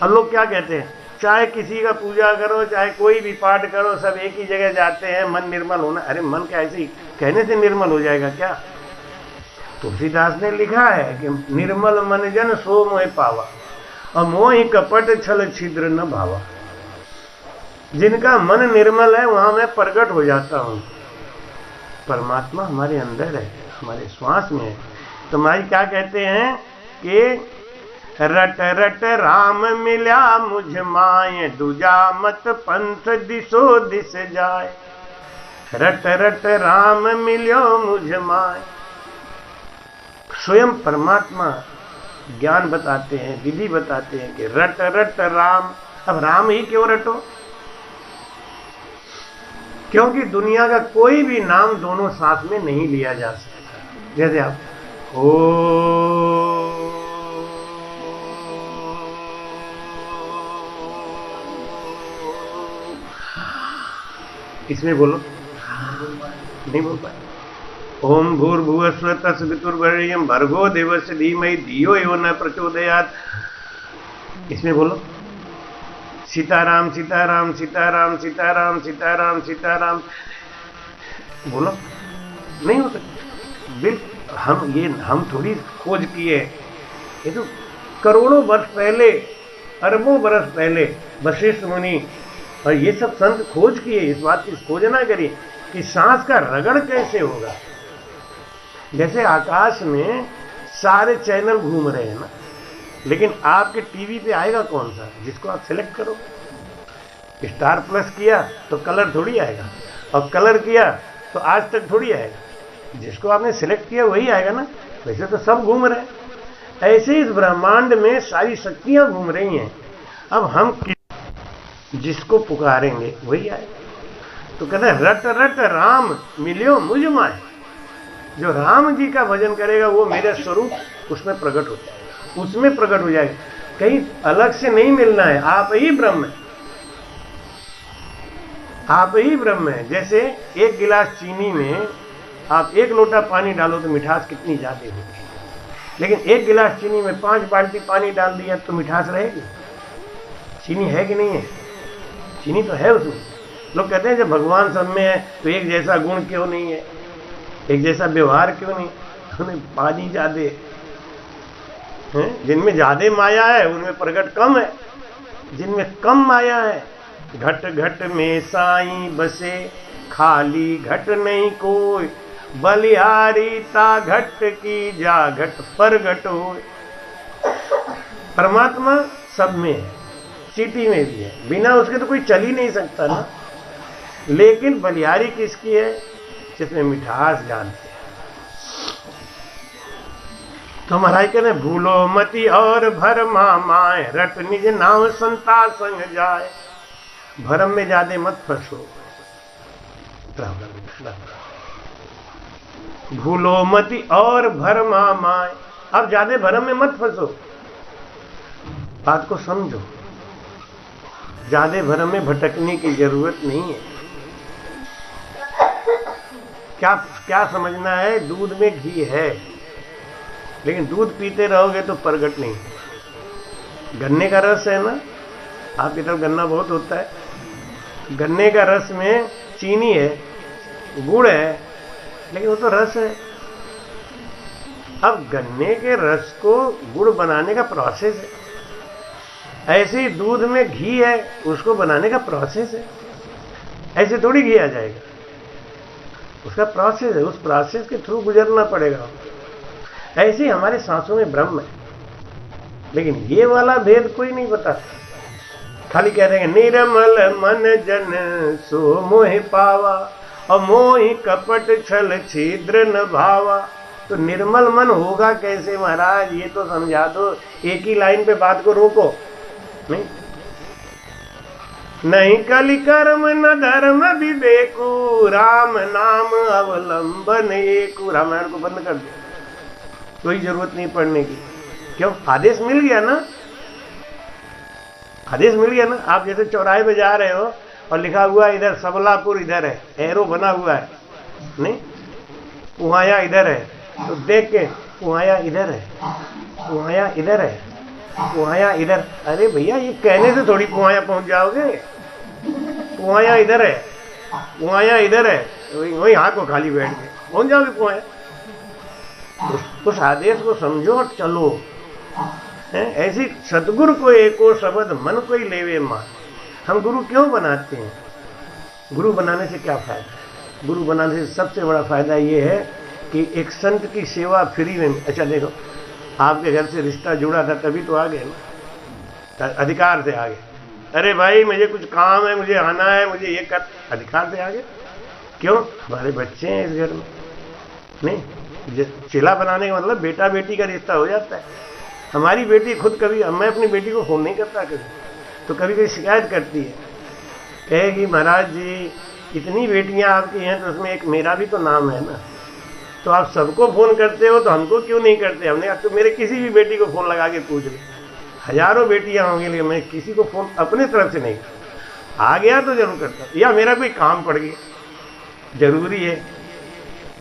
अब लोग क्या कहते हैं, चाहे किसी का पूजा करो, चाहे कोई भी पाठ करो, सब एक ही जगह जाते हैं, मन निर्मल होना। अरे मन क्या ऐसे ही कहने से निर्मल हो जाएगा क्या? तुलसीदास ने लिखा है कि निर्मल मन जन सो मोह पावा, और मोहि कपट छल छिद्र न भावा। जिनका मन निर्मल है वहां मैं प्रकट हो जाता हूं। परमात्मा हमारे अंदर है, हमारे श्वास में है। तो महाराज क्या कहते हैं कि रट रट राम मिल्या मुझ माए, दूजा मत पंथ दिशो दिस जाए। रट रट राम मिल्यो मुझ माए। स्वयं परमात्मा ज्ञान बताते हैं, विधि बताते हैं कि रट रट राम। अब राम ही क्यों रटो? क्योंकि दुनिया का कोई भी नाम दोनों साथ में नहीं लिया जा सकता। जैसे आप इसमें बोलो, नहीं बोल पाए। ओम भूर्भुवस्व तत्सवितुर्वरेण्यं भर्गो देवस्य धीमहि धियो यो न प्रचोदयात्। इसमें बोलो सीताराम सीताराम सीताराम सीताराम सीताराम सीताराम, बोलो, नहीं हो सकता। बिल्कुल हम थोड़ी खोज किए, ये तो करोड़ों वर्ष पहले, अरबों बरस पहले वशिष्ठ मुनि और ये सब संत खोज किए। इस बात की खोज ना करिए कि सांस का रगड़ कैसे होगा। जैसे आकाश में सारे चैनल घूम रहे हैं ना, लेकिन आपके टीवी पे आएगा कौन सा, जिसको आप सिलेक्ट करो। स्टार प्लस किया तो कलर थोड़ी आएगा, और कलर किया तो आज तक थोड़ी आएगा। जिसको आपने सिलेक्ट किया वही आएगा ना। वैसे तो सब घूम रहे हैं। ऐसे इस ब्रह्मांड में सारी शक्तियां घूम रही हैं। अब हम जिसको पुकारेंगे वही आएगा। तो कहते हैं रट रट राम मिलियो मुझ माए। जो राम जी का भजन करेगा वो मेरे स्वरूप उसमें प्रकट हो जाएगा, उसमें प्रकट हो जाएगा। कहीं अलग से नहीं मिलना है, आप ही ब्रह्म है, आप ही ब्रह्म है। जैसे एक गिलास चीनी में आप 1 लोटा पानी डालो तो मिठास कितनी ज्यादा होगी, लेकिन 1 गिलास चीनी में 5 बाल्टी पानी डाल दिया तो मिठास रहेगी। चीनी है कि नहीं है? चीनी तो है उसमें। लोग कहते हैं जब भगवान सब में है तो एक जैसा गुण क्यों नहीं है, एक जैसा व्यवहार क्यों नहीं? उन्हें पानी ज्यादा है, जिनमें ज्यादा माया है उनमें प्रकट कम है, जिनमें कम माया है। घट घट में साईं बसे खाली घट नहीं कोई, बलिहारी ता घट की जा घट पर घट हो। परमात्मा सब में है, चीटी में भी है, बिना उसके तो कोई चल ही नहीं सकता ना। लेकिन बलिहारी किसकी है? जिसमें मिठास जानते हैं। तो महाराज कहते हैं भूलो मति और भरमा माए, रट निज नाम संता संग जाए। भरम में ज्यादा मत फंसो। भूलो मति और भरमा माए, अब ज्यादा भरम में मत फंसो, बात को समझो। ज्यादा भरम में भटकने की जरूरत नहीं है। क्या समझना है? दूध में घी है, लेकिन दूध पीते रहोगे तो प्रगट नहीं। गन्ने का रस है ना, आपकी तरफ गन्ना बहुत होता है। गन्ने का रस में चीनी है, गुड़ है, लेकिन वो तो रस है। अब गन्ने के रस को गुड़ बनाने का प्रोसेस है। ऐसे ही दूध में घी है, उसको बनाने का प्रोसेस है। ऐसे थोड़ी घी आ जाएगा, उसका प्रोसेस है, उस प्रोसेस के थ्रू गुजरना पड़ेगा। ऐसे ही हमारे सांसों में ब्रह्म है, लेकिन ये वाला भेद कोई नहीं बताता। खाली कह रहे हैं निर्मल मन जन सो मोहि पावा, और मोहि कपट छल छिद्र न भावा। तो निर्मल मन होगा कैसे महाराज, ये तो समझा दो। एक ही लाइन पे बात को रोको। नहीं कलि कर्म न धर्म विवेकु, राम नाम अवलंबन एकु। रामायण को बंद कर दो, कोई जरूरत नहीं पढ़ने की। क्यों? आदेश मिल गया ना, आदेश मिल गया ना। आप जैसे चौराहे पे जा रहे हो और लिखा हुआ है इधर सबलापुर इधर है, एरो बना हुआ है, नहीं पुहाया इधर है, तो देख के पुहाया इधर है, पुहाया इधर है, पुहाया इधर। अरे भैया ये कहने से थोड़ी पुहाया पहुंच जाओगे। पुहाया इधर है, पुहाया इधर है, वही हाथ को खाली बैठ के पहुंच जाओगे पुहाया। उस आदेश को समझो और चलो। ऐसी सतगुरु को एको शब्द मन को ही लेवे मान। हम गुरु क्यों बनाते हैं? गुरु बनाने से क्या फायदा है? गुरु बनाने से सबसे बड़ा फायदा ये है कि एक संत की सेवा फ्री में। अच्छा देखो, आपके घर से रिश्ता जुड़ा था तभी तो आ गए ना, अधिकार से आ गए। अरे भाई मुझे कुछ काम है, मुझे आना है, मुझे ये कर, अधिकार से आ गए। क्यों? हमारे बच्चे हैं इस घर में। नहीं, चेला बनाने का मतलब बेटा बेटी का रिश्ता हो जाता है। हमारी बेटी खुद कभी, मैं अपनी बेटी को फोन नहीं करता कभी, तो कभी कभी शिकायत करती है, कहेगी महाराज जी इतनी बेटियां आपकी हैं तो उसमें एक मेरा भी तो नाम है ना, तो आप सबको फोन करते हो तो हमको क्यों नहीं करते? हमने कहा तो मेरे किसी भी बेटी को फोन लगा के पूछ ले, हजारों बेटियां होंगी लेकिन मैं किसी को फोन अपने तरफ से नहीं करता, आ गया तो जरूर करता, या मेरा कोई काम पड़ गया जरूरी है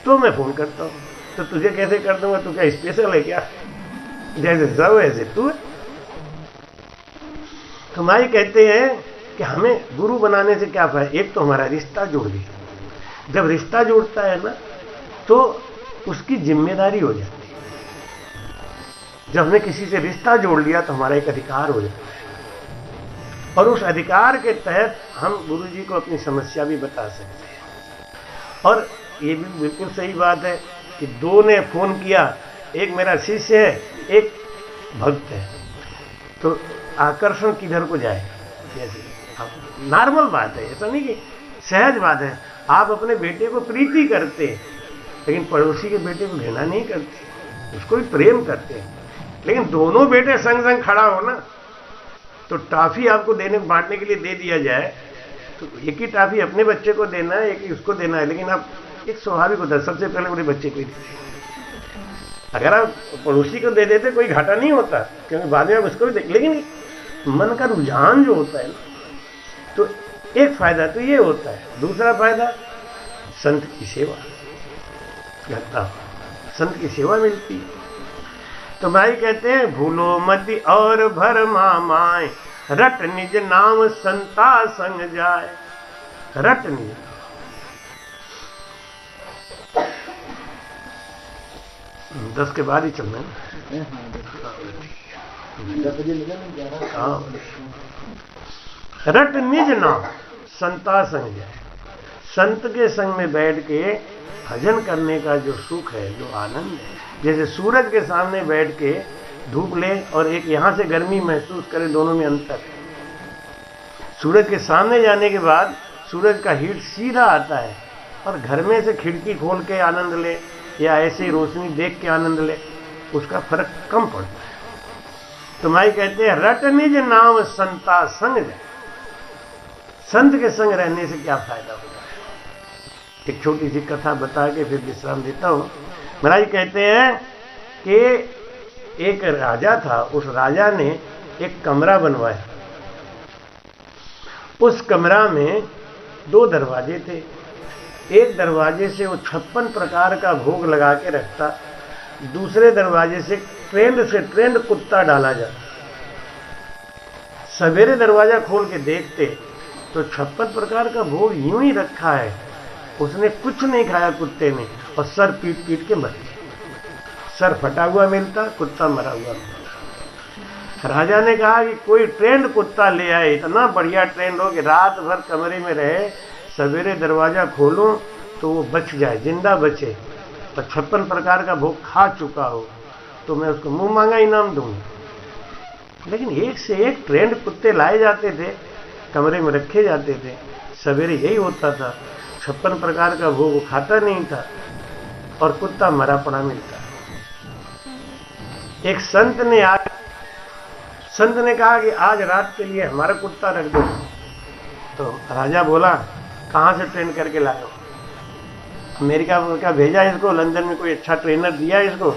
तो मैं फोन करता हूँ। तो तुझे कैसे कर दूंगा? तू क्या स्पेशल है क्या? जैसे सब वैसे तू है। तो माई कहते हैं कि हमें गुरु बनाने से क्या फायदा? एक तो हमारा रिश्ता जुड़ गया, जब रिश्ता जुड़ता है ना तो उसकी जिम्मेदारी हो जाती है। जब हमने किसी से रिश्ता जोड़ लिया तो हमारा एक अधिकार हो जाता है, और उस अधिकार के तहत हम गुरु जी को अपनी समस्या भी बता सकते हैं। और ये भी बिल्कुल सही बात है कि दो ने फोन किया, एक मेरा शिष्य है एक भक्त है, तो आकर्षण किधर को जाएगा? जैसे नॉर्मल बात है, ऐसा नहीं कि सहज बात है। आप अपने बेटे को प्रीति करते हैं लेकिन पड़ोसी के बेटे को घृणा नहीं करते, उसको भी प्रेम करते हैं। लेकिन दोनों बेटे संग संग खड़ा हो ना, तो टॉफी आपको देने बांटने के लिए दे दिया जाए तो एक ही टॉफी अपने बच्चे को देना है, एक ही उसको देना है, लेकिन आप एक स्वाभाविक होता है सबसे पहले अपने बच्चे को ही देते। अगर आप पड़ोसी को दे देते कोई घाटा नहीं होता, क्योंकि बाद में आप उसको भी देख, लेकिन मन का रुझान जो होता है ना, तो एक फायदा तो ये होता है। दूसरा फायदा संत की सेवा करता, संत की सेवा मिलती है। तो भाई कहते हैं भूलो मति और भरमा माए, रट निज नाम संता संग जाए। रट निज 10 के बाद ही चलना है। हाँ, रट निज नाम संता संग जाए। संत के संग में बैठ के भजन करने का जो सुख है, जो आनंद है, जैसे सूरज के सामने बैठ के धूप ले और एक यहां से गर्मी महसूस करे, दोनों में अंतर है। सूरज के सामने जाने के बाद सूरज का हीट सीधा आता है, और घर में से खिड़की खोल के आनंद ले या ऐसे रोशनी देख के आनंद ले, उसका फर्क कम पड़ता है। तो माई कहते हैं रट निज नाम संता संग जाए। संत के संग रहने से क्या फायदा होगा? एक छोटी सी कथा बता के फिर विश्राम देता हूं। महाराज कहते हैं कि एक राजा था, उस राजा ने एक कमरा बनवाया। उस कमरा में 2 दरवाजे थे। एक दरवाजे से वो 56 प्रकार का भोग लगा के रखता, दूसरे दरवाजे से ट्रेंड कुत्ता डाला जाता। सवेरे दरवाजा खोल के देखते तो 56 प्रकार का भोग यूं ही रखा है, उसने कुछ नहीं खाया कुत्ते ने, और सर पीट पीट के मर गया। सर फटा हुआ मिलता, कुत्ता मरा हुआ मिलता। राजा ने कहा कि कोई ट्रेंड कुत्ता ले आए, इतना बढ़िया ट्रेंड हो कि रात भर कमरे में रहे, सवेरे दरवाजा खोलूं तो वो बच जाए, जिंदा बचे, और 56 प्रकार का भोग खा चुका हो, तो मैं उसको मुंह मांगा इनाम दूंगा। लेकिन एक से एक ट्रेंड कुत्ते लाए जाते थे, कमरे में रखे जाते थे, सवेरे यही होता था, 56 प्रकार का भोग वो खाता नहीं था, और कुत्ता मरा पड़ा मिलता। एक संत ने कहा कि आज रात के लिए हमारा कुत्ता रख दो। तो राजा बोला कहां से ट्रेन करके लाए हो? अमेरिका का भेजा इसको, लंदन में कोई अच्छा ट्रेनर दिया इसको?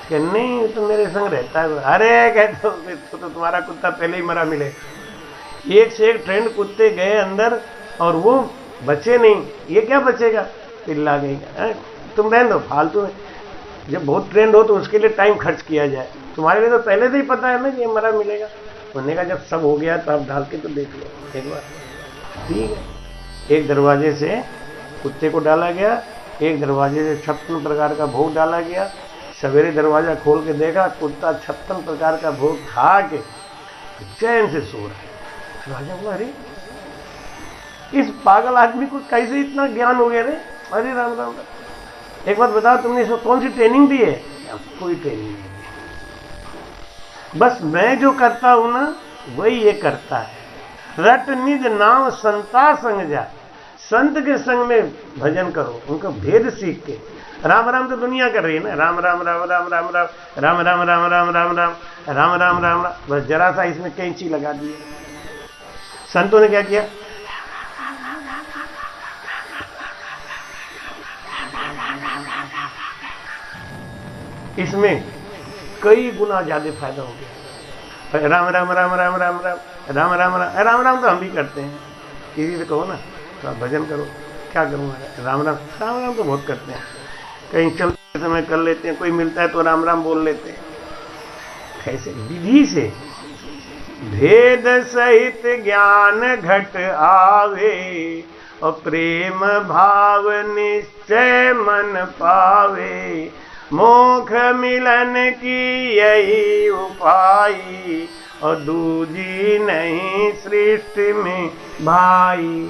कि नहीं, तो मेरे संग रहता है। अरे कहते तो तुम्हारा कुत्ता पहले ही मरा मिले। एक से एक ट्रेंड कुत्ते गए अंदर और वो बचे नहीं। ये क्या बचेगा? पिल्ला गई। तुम रहने दो, फालतू में। जब बहुत ट्रेंड हो तो उसके लिए टाइम खर्च किया जाए, तुम्हारे लिए तो पहले से ही पता है ना कि ये मरा मिलेगा। होने का जब सब हो गया तो आप डाल के तो देख लो एक बार। ठीक है, एक दरवाजे से कुत्ते को डाला गया, एक दरवाजे से 56 प्रकार का भोग डाला गया। सवेरे दरवाजा खोल के देखा, कुत्ता 56 प्रकार का भोग खा के चैन से सो रहा है। राजा बोला अरे इस पागल आदमी को कैसे इतना ज्ञान हो गया रे? अरे राम राम राम, एक बात बताओ, तुमने इसको कौन सी ट्रेनिंग दी है? कोई ट्रेनिंग नहीं, बस मैं जो करता हूं ना वही ये करता है। रट निज नाम संता संग जा। संत के संग में भजन करो, उनका भेद सीख के। राम राम तो दुनिया कर रही है ना, राम राम राम राम राम राम राम राम राम राम राम राम राम राम राम, बस जरा सा इसमें कैंची लगा दी। संतों ने क्या किया? इसमें कई गुना ज्यादा फायदा हो गया। राम राम राम राम राम राम राम राम राम राम राम तो हम भी करते हैं, किसी से कहो ना तो आप भजन करो, क्या करूँगा, राम राम राम राम तो बहुत करते हैं, कहीं चलते समय कर लेते हैं, कोई मिलता है तो राम राम बोल लेते हैं। कैसे विधि से भेद सहित ज्ञान घट आवे और प्रेम भाव निश्चय मन पावे, मोक्ष मिलन की यही उपाय और दूजी नहीं सृष्टि में भाई।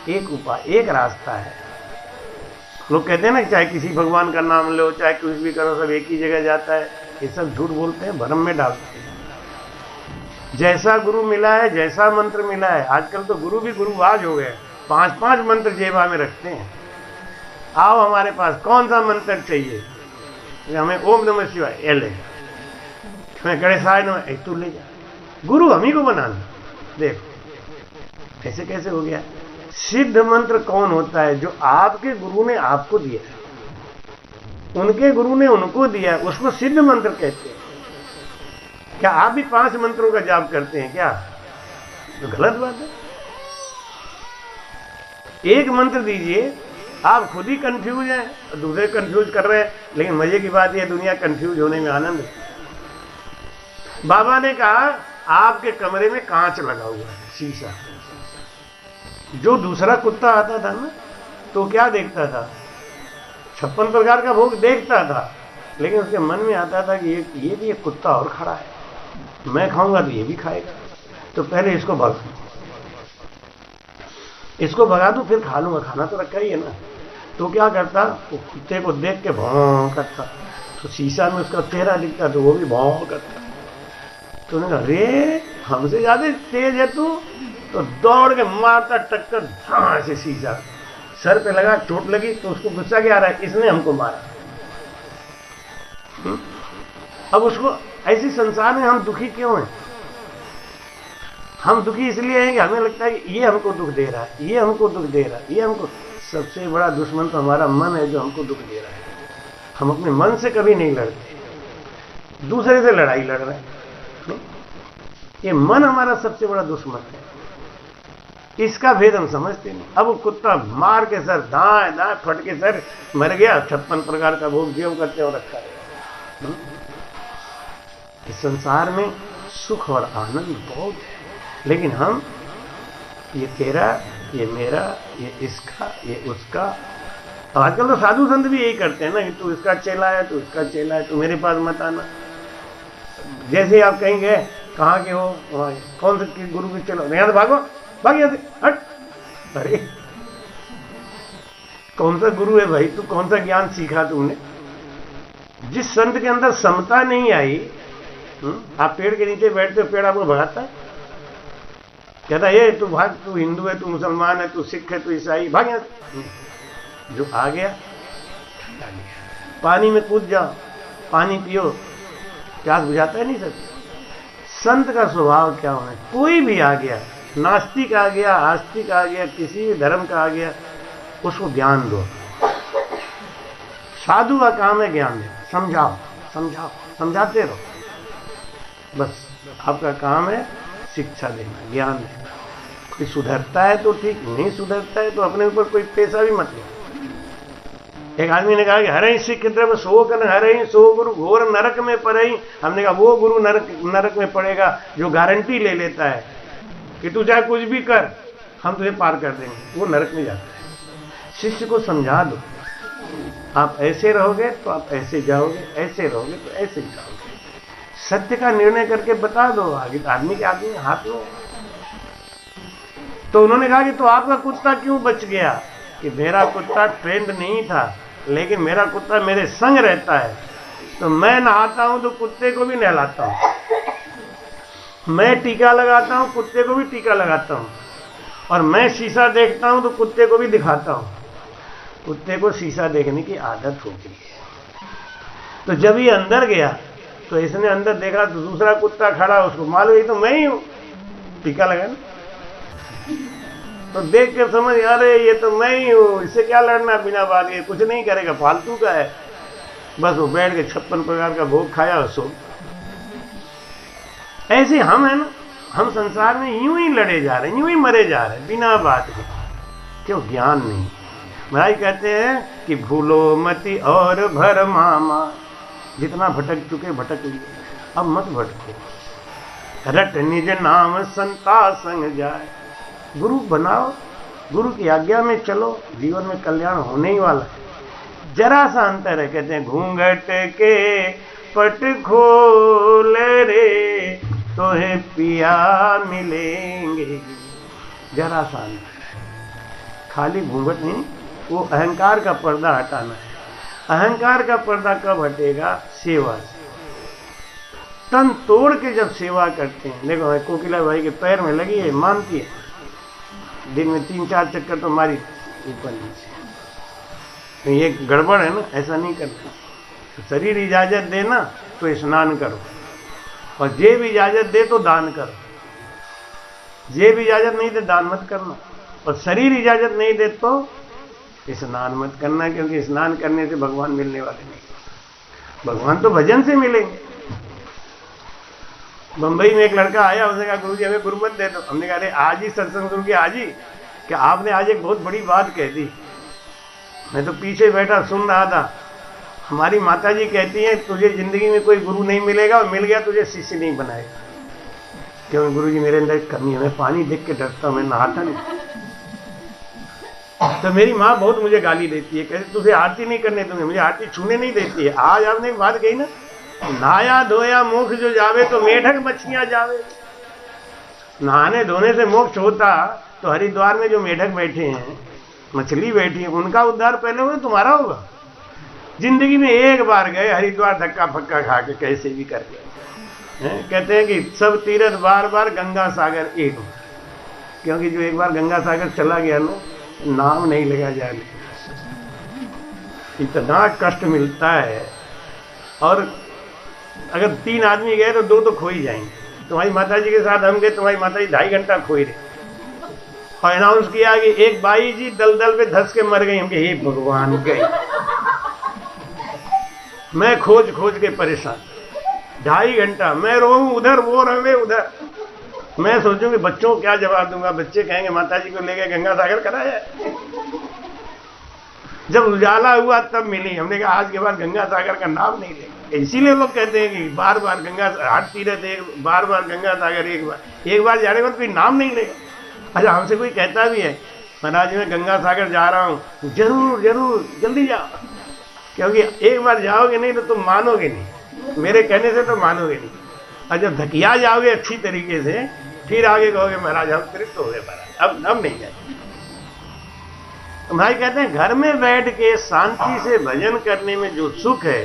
एक उपाय, एक रास्ता है। लोग कहते हैं ना चाहे किसी भगवान का नाम लो, चाहे कुछ भी करो, सब एक ही जगह जाता है। ये सब झूठ बोलते हैं, भ्रम में डालते हैं। जैसा गुरु मिला है, जैसा मंत्र मिला है, आजकल तो गुरु भी गुरुबाज हो गए, 5-5 मंत्र जेबा में रखते हैं। आओ हमारे पास, कौन सा मंत्र चाहिए, हमें ओम नमः शिवाय ये ले, हमें गणेशाय नमः तू ले जा। गुरु हम ही को बनाना। देखो ऐसे कैसे हो गया। सिद्ध मंत्र कौन होता है? जो आपके गुरु ने आपको दिया है, उनके गुरु ने उनको दिया है, उसको सिद्ध मंत्र कहते हैं। क्या आप भी 5 मंत्रों का जाप करते हैं क्या? तो गलत बात है। एक मंत्र दीजिए, आप खुद ही कंफ्यूज हैं, दूसरे कंफ्यूज कर रहे हैं। लेकिन मजे की बात यह, दुनिया कंफ्यूज होने में आनंद है। बाबा ने कहा आपके कमरे में कांच लगा हुआ है, शीशा। जो दूसरा कुत्ता आता था ना, तो क्या देखता था? 56 प्रकार का भोग देखता था, लेकिन उसके मन में आता था कि ये भी एक कुत्ता और खड़ा है, मैं खाऊंगा तो ये भी खाएगा, तो पहले इसको भगा दूं फिर खा लूंगा, खाना तो रखा ही है ना। तो क्या करता, वो कुत्ते को देख के भौं करता, तो शीशा में उसका चेहरा दिखता तो वो भी भौं करता। तो उन्होंने कहा अरे हमसे ज्यादा तेज है तू, तो दौड़ के मारता टक्कर, धां से शीशा सर पे लगा, चोट लगी। तो उसको गुस्सा क्या आ रहा है, इसने हमको मारा। अब उसको ऐसी संसार में हम दुखी क्यों हैं? हम दुखी इसलिए हैं कि हमें लगता है कि ये हमको दुख दे रहा है, ये हमको दुख दे रहा है, ये हमको। सबसे बड़ा दुश्मन तो हमारा मन है जो हमको दुख दे रहा है। हम अपने मन से कभी नहीं लड़ते, दूसरे से लड़ाई लड़ रहे हैं। ये मन हमारा सबसे बड़ा दुश्मन है, इसका भेद हम समझते नहीं। अब वो कुत्ता मार के सर दाएं दाएं फट के सर मर गया। 56 प्रकार का भोग जेव करते हो रखा है। इस संसार में सुख और आनंद बहुत है, लेकिन हम ये तेरा, ये मेरा, ये इसका, ये उसका। आजकल तो साधु संत भी यही करते हैं ना कि तू इसका चेला है, तू इसका चेला है, तू मेरे पास मत आना। जैसे आप कहेंगे कहाँ के हो, कौन से गुरु के चलो, यहाँ से भागो, भाग यहाँ से, हट। अरे कौन सा गुरु है भाई, तू कौन सा ज्ञान सीखा तुमने? जिस संत के अंदर समता नहीं आई, आप पेड़ के नीचे बैठते हो, पेड़ आपको भगाता है, कहता ये तू भाग, तू हिंदू है, तू मुसलमान है, तू सिख है, तू ईसाई, भाग यहाँ। जो आ गया पानी में कूद जाओ, पानी पियो, प्यास बुझाता है नहीं सकता। संत का स्वभाव क्या होना है? कोई भी आ गया, नास्तिक आ गया, आस्तिक आ गया, किसी भी धर्म का आ गया, उसको ज्ञान दो। साधु का काम है ज्ञान देना, समझाओ समझाओ, समझाते रहो, बस आपका काम है शिक्षा देना, ज्ञान देना। कोई सुधरता है तो ठीक, नहीं सुधरता है तो अपने ऊपर कोई पैसा भी मत लो। एक आदमी ने कहा कि हरे सिख द्रव सो कन हरे सो गुरु घोर नरक में पड़े। हमने कहा वो गुरु नरक में पड़ेगा जो गारंटी ले लेता है कि तू चाहे कुछ भी कर, हम तुझे पार कर देंगे, वो नरक में जाता है। शिष्य को समझा दो, आप ऐसे रहोगे तो आप ऐसे जाओगे, ऐसे रहोगे तो ऐसे जाओगे। सत्य का निर्णय करके बता दो, आगे आदमी के आदमी हाथ में। तो उन्होंने कहा कि तो आपका कुत्ता क्यों बच गया? कि मेरा कुत्ता ट्रेंड नहीं था, लेकिन मेरा कुत्ता मेरे संग रहता है, तो मैं नहाता हूं तो कुत्ते को भी नहलाता हूं, मैं टीका लगाता हूं कुत्ते को भी टीका लगाता हूं, और मैं शीशा देखता हूं तो कुत्ते को भी दिखाता हूं। कुत्ते को शीशा देखने की आदत हो गई है। तो जब ये अंदर गया तो इसने अंदर देखा तो दूसरा कुत्ता खड़ा, उसको मालूम ये तो मैं ही हूं, टीका लगा ना। तो देख के समझ आ रहे ये तो मैं ही हूं, इससे क्या लड़ना बिना बात के, कुछ नहीं करेगा, फालतू का है। बस वो बैठ के 56 प्रकार का भोग खाया और सो। ऐसे हम है ना, हम संसार में यूं ही लड़े जा रहे हैं, यूं ही मरे जा रहे हैं बिना बात के। क्यों? ज्ञान नहीं। महाराज कहते हैं कि भूलो मति और भर मामा, जितना भटक चुके भटक लिए, अब मत भटको। रट निज नाम संता संग जाए, गुरु बनाओ, गुरु की आज्ञा में चलो, जीवन में कल्याण होने ही वाला है। जरा सा अंतर है, कहते हैं घूंघट के पट खोल रे तो है पिया मिलेंगे। जरा सा अंतर, खाली घूंघट नहीं, वो अहंकार का पर्दा हटाना है। अहंकार का पर्दा कब हटेगा? सेवा से। तन तोड़ के जब सेवा करते हैं, देखो कोकिला भाई के पैर में लगी है, मानती है, दिन में 3-4 चक्कर तो मारी ऊपर नीचे। तो ये गड़बड़ है ना, ऐसा नहीं करना। तो शरीर इजाजत दे ना तो स्नान करो, और जेब इजाजत दे तो दान करो। जेब इजाजत नहीं दे दान मत करना, और शरीर इजाजत नहीं दे तो स्नान मत करना, क्योंकि स्नान करने से भगवान मिलने वाले नहीं। भगवान तो भजन से मिलेंगे। बंबई में एक लड़का आया, उसने कहा गुरुजी हमें गुरुमत दे दो। हमने कहा अरे आज ही सत्संग शुरू किया, आज ही कि आपने आज एक बहुत बड़ी बात कह दी। मैं तो पीछे बैठा सुन रहा था। हमारी माता जी कहती हैं तुझे जिंदगी में कोई गुरु नहीं मिलेगा, और मिल गया तुझे शिष्य नहीं बनाएगा। क्यों? गुरुजी मेरे अंदर कमी है, मैं पानी देख के डरता हूं, मैं नहाता नहीं। तो मेरी माँ बहुत मुझे गाली देती है, कहती तुझे आरती नहीं करने दूंगी, मुझे आरती छूने नहीं देती है। आज आपने एक बात कही ना, नहाया धोया मोक्ष जो जावे तो मेढक मछलियां जावे। नहाने धोने से मोक्ष होता तो हरिद्वार में जो मेढक बैठे हैं, मछली बैठी है, उनका उद्धार पहले होगा, तुम्हारा होगा। जिंदगी में एक बार गए हरिद्वार, धक्का फक्का खा के कैसे भी करके। कहते हैं कि सब तीर्थ बार बार, गंगा सागर एक बार। क्योंकि जो एक बार गंगा सागर चला गया ना, नाम नहीं लगा जाए, इतना कष्ट मिलता है। और अगर 3 आदमी गए तो 2 तो खो ही जाएंगे। तुम्हारी माता जी के साथ हम गए, तुम्हारी माता जी 2.5 घंटा खोई रहे, और अनाउंस किया कि एक बाई जी दलदल पे धस के मर गई। हम कहे हे भगवान, गई। मैं खोज खोज के परेशान, 2.5 घंटा मैं रोऊं उधर, वो रहे उधर। मैं सोचूं कि बच्चों को क्या जवाब दूंगा। बच्चे कहेंगे माता जी को लेके गंगा सागर कराया। जब उजाला हुआ तब मिली। हमने कहा आज के बाद गंगा सागर का नाम नहीं लेंगे। इसीलिए लोग कहते हैं कि बार बार गंगा हट तीरथ, एक बार गंगा सागर, एक बार जाने के बाद कोई नाम नहीं लेगा। अच्छा, हमसे कोई कहता भी है महाराज मैं गंगा सागर जा रहा हूँ, जरूर जरूर जल्दी जाओ, क्योंकि एक बार जाओगे नहीं तो तुम मानोगे नहीं, मेरे कहने से तो मानोगे नहीं। और जब धकिया जाओगे अच्छी तरीके से, फिर आगे कहोगे महाराज हम तृप्त हो गए महाराज, अब नहीं जाएंगे। तो भाई कहते हैं घर में बैठ के शांति से भजन करने में जो सुख है,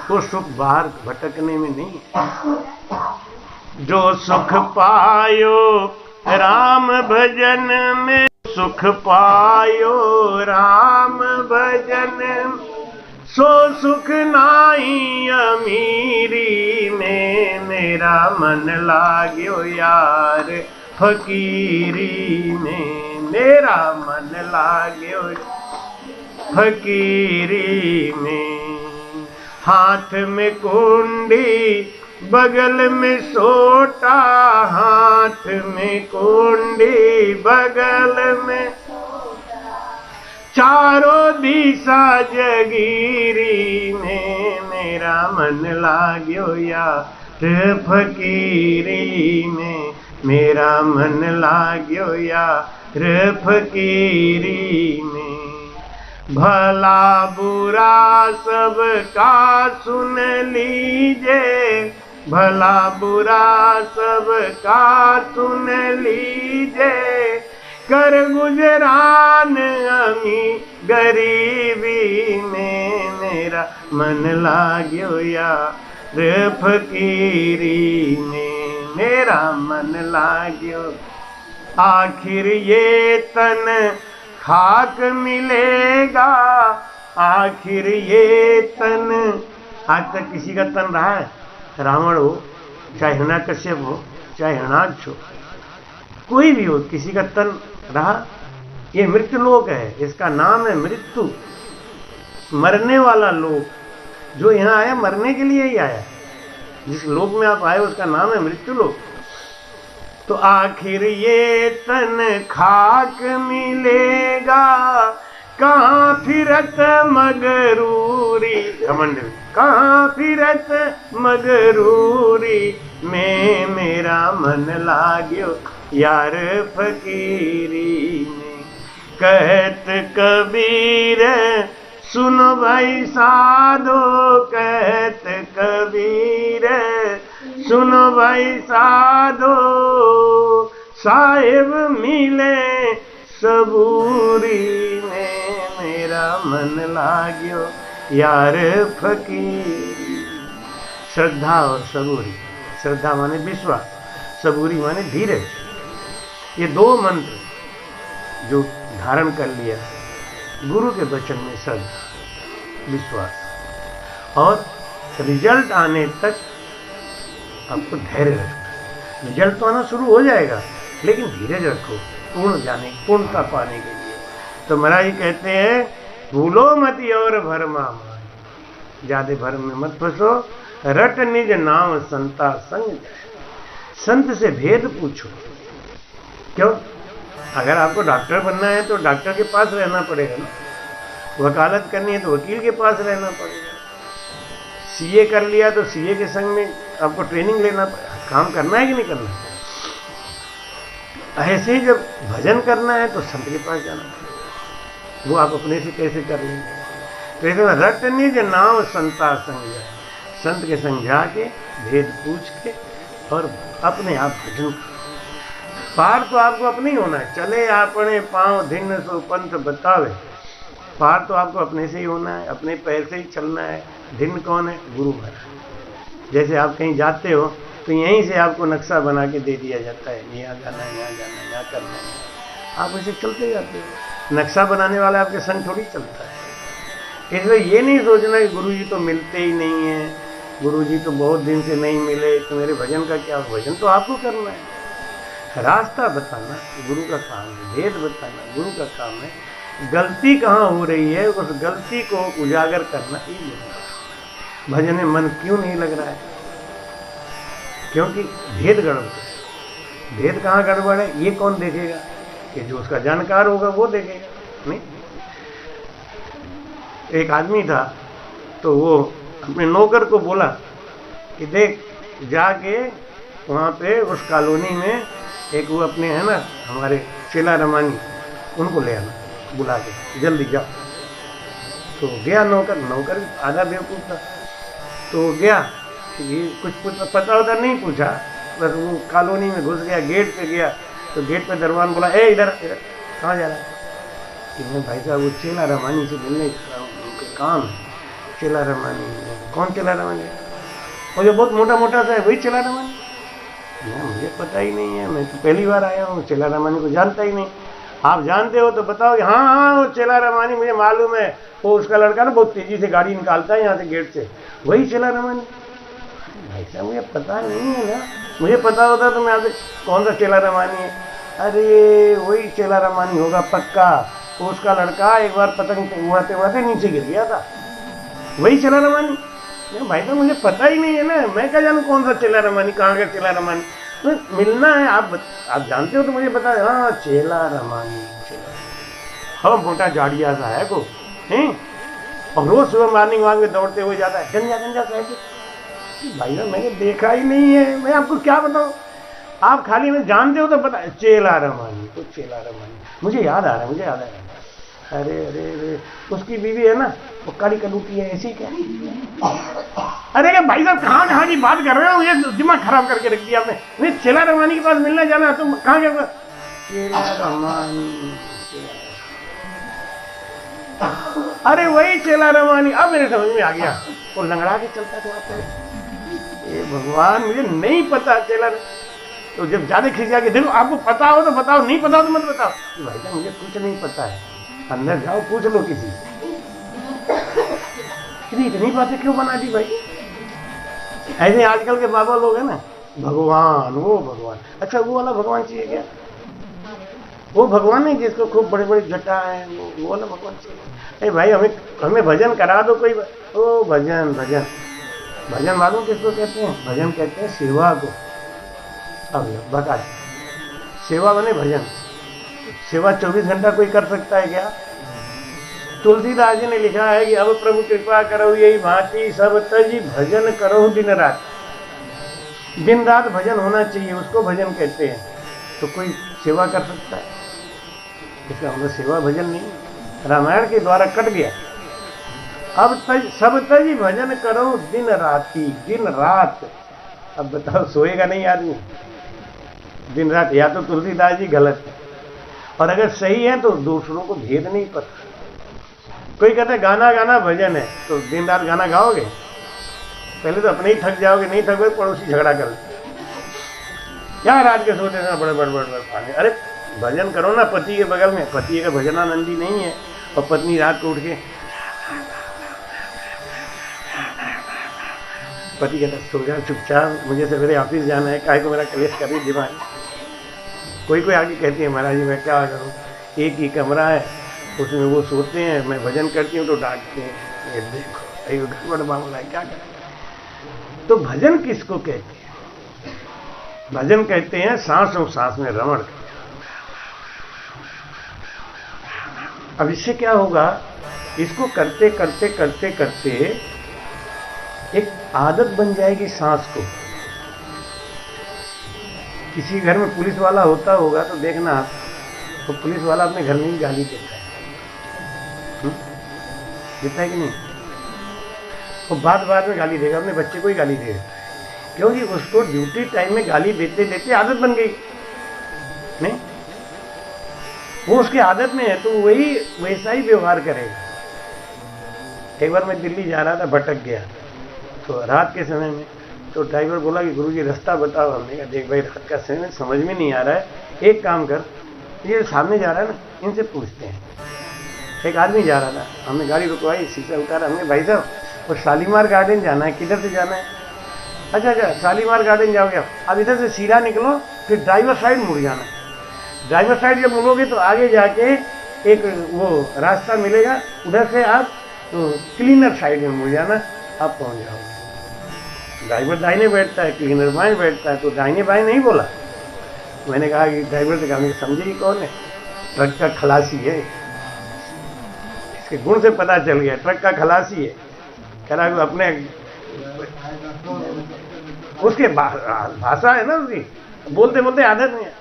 वो सुख बाहर भटकने में नहीं है। जो सुख पायो राम भजन में, सुख पायो राम भजन, सो सुख नाई अमीरी में, मेरा मन लाग्यो यार फकीरी में, मेरा मन लाग्यो फकीरी में। हाथ में कुंडी बगल में सोटा, हाथ में कुंडी बगल में, चारों दिशा जगीरी में, मेरा मन लाग्यो यार फकीरी में, मेरा मन लाग्यो यार फकीरी में। भला बुरा सबका सुन लीजे, भला बुरा सबका सुन लीजे, कर गुजरान अमी गरीबी में, मेरा मन लाग्यो यार फकीरी में, मेरा मन लाग्यो। आखिर ये तन खाक मिलेगा, आखिर ये तन। आज तक किसी का तन रहा है? रावण हो, चाहे हिरण्याकश्यप हो, चाहे हिरणाक्ष हो, कोई भी हो, किसी का तन रहा? ये मृत्यु लोक है, इसका नाम है मृत्यु, मरने वाला लोक। जो यहाँ आया मरने के लिए ही आया। जिस लोक में आप आए उसका नाम है मृत्यु लोक। तो आखिर ये तन खाक मिलेगा, कहाँ फिरत मगरूरी, घमंड कहाँ फिरत मगरूरी, में मेरा मन लाग्यो यार फकीरी में। कहत कबीर सुनो भाई साधो, कहत कबीर सुनो भाई साधो, साहिब मिले सबूरी में, मेरा मन लाग्यो यार फकीरी। श्रद्धा और सबूरी, श्रद्धा माने विश्वास, सबूरी माने धीरज। ये दो मंत्र जो धारण कर लिया गुरु के वचन में, श्रद्धा विश्वास, और रिजल्ट आने तक आपको धैर्य रखना। रिजल्ट तो आना शुरू हो जाएगा, लेकिन धीरज रखो पूर्णता पाने के लिए। तो महाराज जी कहते हैं भूलो मति और भरमा माय, ज्यादा भरम में मत फंसो, रट निज नाम संता संग। संत से भेद पूछो। क्यों? अगर आपको डॉक्टर बनना है तो डॉक्टर के पास रहना पड़ेगा ना, वकालत करनी है तो वकील के पास रहना पड़ेगा, सीए कर लिया तो सीए के संग में आपको ट्रेनिंग लेना पड़ेगा। काम करना है कि नहीं करना है? ऐसे ही जब भजन करना है तो संत के पास जाना पड़ेगा। वो आप अपने से कैसे कर लेंगे? तो रट निज नाम संता संग, संत के संग जाके भेद पूछ के और अपने आप भजन। पार तो आपको अपने ही होना है। चले आपने पांव धिन सो पंथ बतावे, पार तो आपको अपने से ही होना है, अपने पैर से ही चलना है। धिन कौन है? गुरु महाराज। जैसे आप कहीं जाते हो तो यहीं से आपको नक्शा बना के दे दिया जाता है, यहाँ जाना है, यहाँ जाना है, यहाँ करना है, आप ऐसे चलते जाते हो। नक्शा बनाने वाला आपके संग थोड़ी चलता है। इसलिए ये नहीं सोचना कि गुरु जी तो मिलते ही नहीं है, गुरु जी तो बहुत दिन से नहीं मिले, तो मेरे भजन का क्या? भजन तो आपको करना है। रास्ता बताना गुरु का काम है, भेद बताना गुरु का काम है, गलती कहाँ हो रही है उस गलती को उजागर करना ही है। भजन में मन क्यों नहीं लग रहा है? क्योंकि भेद गड़बड़ है। भेद कहाँ गड़बड़ है ये कौन देखेगा? कि जो उसका जानकार होगा वो देखेगा। नहीं, एक आदमी था तो वो अपने नौकर को बोला कि देख जाके वहाँ पे उस कॉलोनी में एक वो अपने है ना हमारे चेला रमानी, उनको ले आना बुला के, जल्दी जाओ। तो गया नौकर, नौकर आधा बेवकूफ़ था, तो गया, ये कुछ पता होता नहीं पूछा, बस वो कॉलोनी में घुस गया, गेट पे गया तो गेट पे दरबान बोला, ए इधर इधर कहाँ जा रहा है? कि मैं भाई साहब वो चेला रमानी से मिलने का काम है। चेला रमानी? कौन चेला रमानी? और जो बहुत मोटा मोटा सा है वही चेला रमानी? ना, मुझे पता ही नहीं है, मैं तो पहली बार आया हूँ, चेला रमानी को जानता ही नहीं। आप जानते हो तो बताओ। हाँ हाँ वो चेला रमानी मुझे मालूम है, वो उसका लड़का ना बहुत तेजी से गाड़ी निकालता है यहाँ से गेट से, वही चेला रमानी। भाई साहब मुझे पता नहीं है ना, मुझे पता होता तो मैं आपसे कौन सा चेला रमानी है? अरे वही चेला रमानी होगा पक्का, उसका लड़का एक बार पतंग उड़ाते उड़ाते नीचे गिर गया था, वही चेला रमानी। भाई साहब मुझे पता ही नहीं है ना, मैं क्या जानूँ कौन सा चेला रमानी, कहाँ का चेला रमानी? तो मिलना है, आप जानते हो तो मुझे बता। हाँ चेला रमानी, चेला, हाँ मोटा जाड़िया सा है को हैं, और रोज सुबह मॉर्निंग वॉक में दौड़ते हुए जाता है, गंजा गंजा कैसे? भाई साहब मैंने देखा ही नहीं है, मैं आपको क्या बताऊँ? आप खाली में जानते हो तो पता, चेला रमानी, तो चेला रमानी मुझे याद आ रहा है, मुझे याद आ रहा है। अरे अरे अरे उसकी बीवी है ना, वो काली कलूटी है, ऐसी क्या? अरे क्या भाई साहब कहाँ की बात कर रहे हो? ये दिमाग खराब करके रख दिया आपने। नहीं चेला रमानी के पास मिलना जाना, तुम कहाँ गए? चेला रमानी, अरे वही चेला रमानी। अब मेरे समझ में आ गया, वो लंगड़ा के चलता था वहाँ पे। ये भगवान मुझे नहीं पता चेला। तो जब ज्यादा खिंचा के देखो, आपको पता हो तो बताओ, नहीं पता हो तो मत बताओ। भाई साहब मुझे कुछ नहीं पता है, अंदर जाओ पूछ लो किसी से। इतनी बातें क्यों बना दी भाई? ऐसे आजकल के बाबा लोग हैं ना, भगवान वो भगवान, अच्छा वो वाला भगवान चाहिए क्या? वो भगवान नहीं जिसको खूब बड़े बड़े जटा है, वो ना भगवान चाहिए। अरे भाई हमें भजन करा दो कोई। ओ भजन भजन भजन मालूम किसको कहते हैं? भजन कहते हैं सेवा को। अब बता, सेवा बने भजन। सेवा 24 घंटा कोई कर सकता है क्या? तुलसीदास जी ने लिखा है कि अब प्रभु कृपा करो यही भांति सब तजी भजन करो दिन रात। दिन रात भजन होना चाहिए, उसको भजन कहते हैं। तो कोई सेवा कर सकता है? इसका मतलब सेवा भजन नहीं, रामायण के द्वारा कट गया। अब सब तजी भजन करो दिन राती, दिन रात। अब बताओ सोएगा नहीं आदमी दिन रात? या तो तुलसीदास जी गलत है, और अगर सही है तो दूसरों को भेद नहीं पता। कोई कहता है गाना गाना भजन है, तो दिन रात गाना गाओगे? पहले तो अपने ही थक जाओगे, नहीं थकोगे पड़ोसी झगड़ा कर क्या रात के सोते ना बड़े बड़े बड़े पानी। अरे भजन करो ना पति के बगल में। पति का भजनानंदी नहीं है, और पत्नी रात को उठ के, पति कहता सो जा चुपचाप, मुझे सवेरे ऑफिस जाना है, काहे को मेरा कलेश कर रही दिमाग। कोई आगे कहती है महाराज जी मैं क्या करूँ, एक ही कमरा है, उसमें वो सोते हैं, मैं भजन करती हूँ तो डांटते हैं, ये देखो ये गड़बड़ मामला है, क्या करें। तो भजन किसको कहते हैं? भजन कहते हैं सांस और सांस में रमण। अब इससे क्या होगा? इसको करते करते करते करते एक आदत बन जाएगी सांस को। किसी घर में पुलिस वाला होता होगा तो देखना आप, तो पुलिस वाला अपने घर में ही गाली देता है, देता है कि नहीं? वो बाद में गाली देगा, अपने बच्चे को ही गाली देगा, क्योंकि उसको ड्यूटी टाइम में गाली देते देते आदत बन गई। नहीं, वो उसकी आदत में है तो वही वैसा ही व्यवहार करेगा। एक बार मैं दिल्ली जा रहा था, भटक गया, तो रात के समय में, तो ड्राइवर बोला कि गुरुजी रास्ता बताओ। हमने कहा देख भाई रात का समय में समझ में नहीं आ रहा है, एक काम कर, ये सामने जा रहा है ना, इनसे पूछते हैं। एक आदमी जा रहा था, हमने गाड़ी रुकवाई, शीशा उतारा, हमने भाई साहब और शालीमार गार्डन जाना है, किधर से जाना है? अच्छा शालीमार गार्डन जाओगे आप, अब इधर से सीधा निकलो, फिर ड्राइवर साइड मुड़ जाना। ड्राइवर साइड जब मुड़ोगे तो आगे जाके एक वो रास्ता मिलेगा, उधर से आप तो क्लीनर साइड में मुड़ जाना, आप पहुंच जाओगे। ड्राइवर दाहिने बैठता है, क्लीनर बाएं बैठता है, तो दाहिने बाएं नहीं बोला। मैंने कहा कि ड्राइवर से कहा, समझे ही कौन है? ट्रक का खलासी है, इसके गुण से पता चल गया ट्रक का खलासी है। कह रहा है अपने उसके भाषा है ना उसकी, बोलते बोलते आदत नहीं है।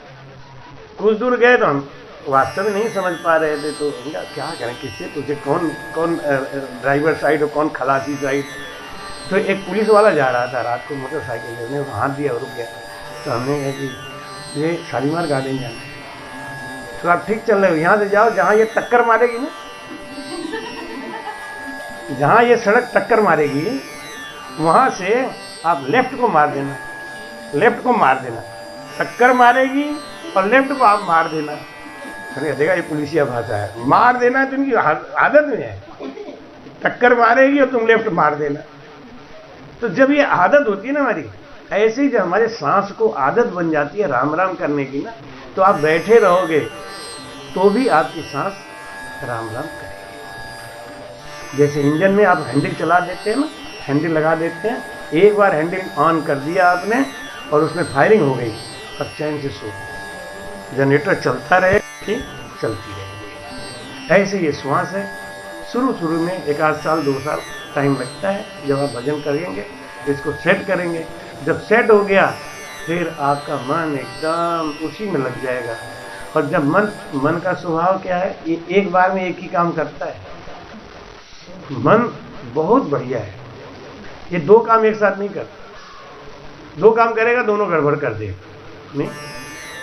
कुछ दूर गए तो हम वास्तव में नहीं समझ पा रहे थे, तो क्या करें, किससे तुझे कौन ड्राइवर साइड और कौन खलासी साइड। तो एक पुलिस वाला जा रहा था रात को मोटरसाइकिल से, उसने हाथ दिया और रुक गया। तो हमने कहा कि ये शालीमार गार्डन जाना है। तो आप ठीक चल रहे हो, यहाँ से जाओ, जहाँ ये टक्कर मारेगी ना, जहाँ ये सड़क टक्कर मारेगी वहाँ से आप लेफ्ट को मार देना, लेफ्ट को मार देना, टक्कर मारेगी और लेफ्ट को आप मार देना। अरे देखा ये पुलिसिया भाषा है, मार देना तो इनकी आदत में है, टक्कर मारेगी और तुम लेफ्ट मार देना। तो जब ये आदत होती है ना हमारी, ऐसे ही जब हमारे सांस को आदत बन जाती है राम राम करने की ना, तो आप बैठे रहोगे तो भी आपकी सांस राम राम करेगी। जैसे इंजन में आप हैंडल चला देते हैं ना, हैंडल लगा देते हैं, एक बार हैंडल ऑन कर दिया आपने और उसमें फायरिंग हो गई, और चैन से सो, जनरेटर चलता रहे कि चलती रहेगी। ऐसे ये श्वास है। शुरू में 1 आध साल 2 साल टाइम लगता है, जब आप भजन करेंगे इसको सेट करेंगे। जब सेट हो गया फिर आपका मन एकदम उसी में लग जाएगा। और जब मन का स्वभाव क्या है, ये एक बार में एक ही काम करता है। मन बहुत बढ़िया है, ये 2 काम एक साथ नहीं करता। 2 काम करेगा दोनों गड़बड़ कर देगा। नहीं,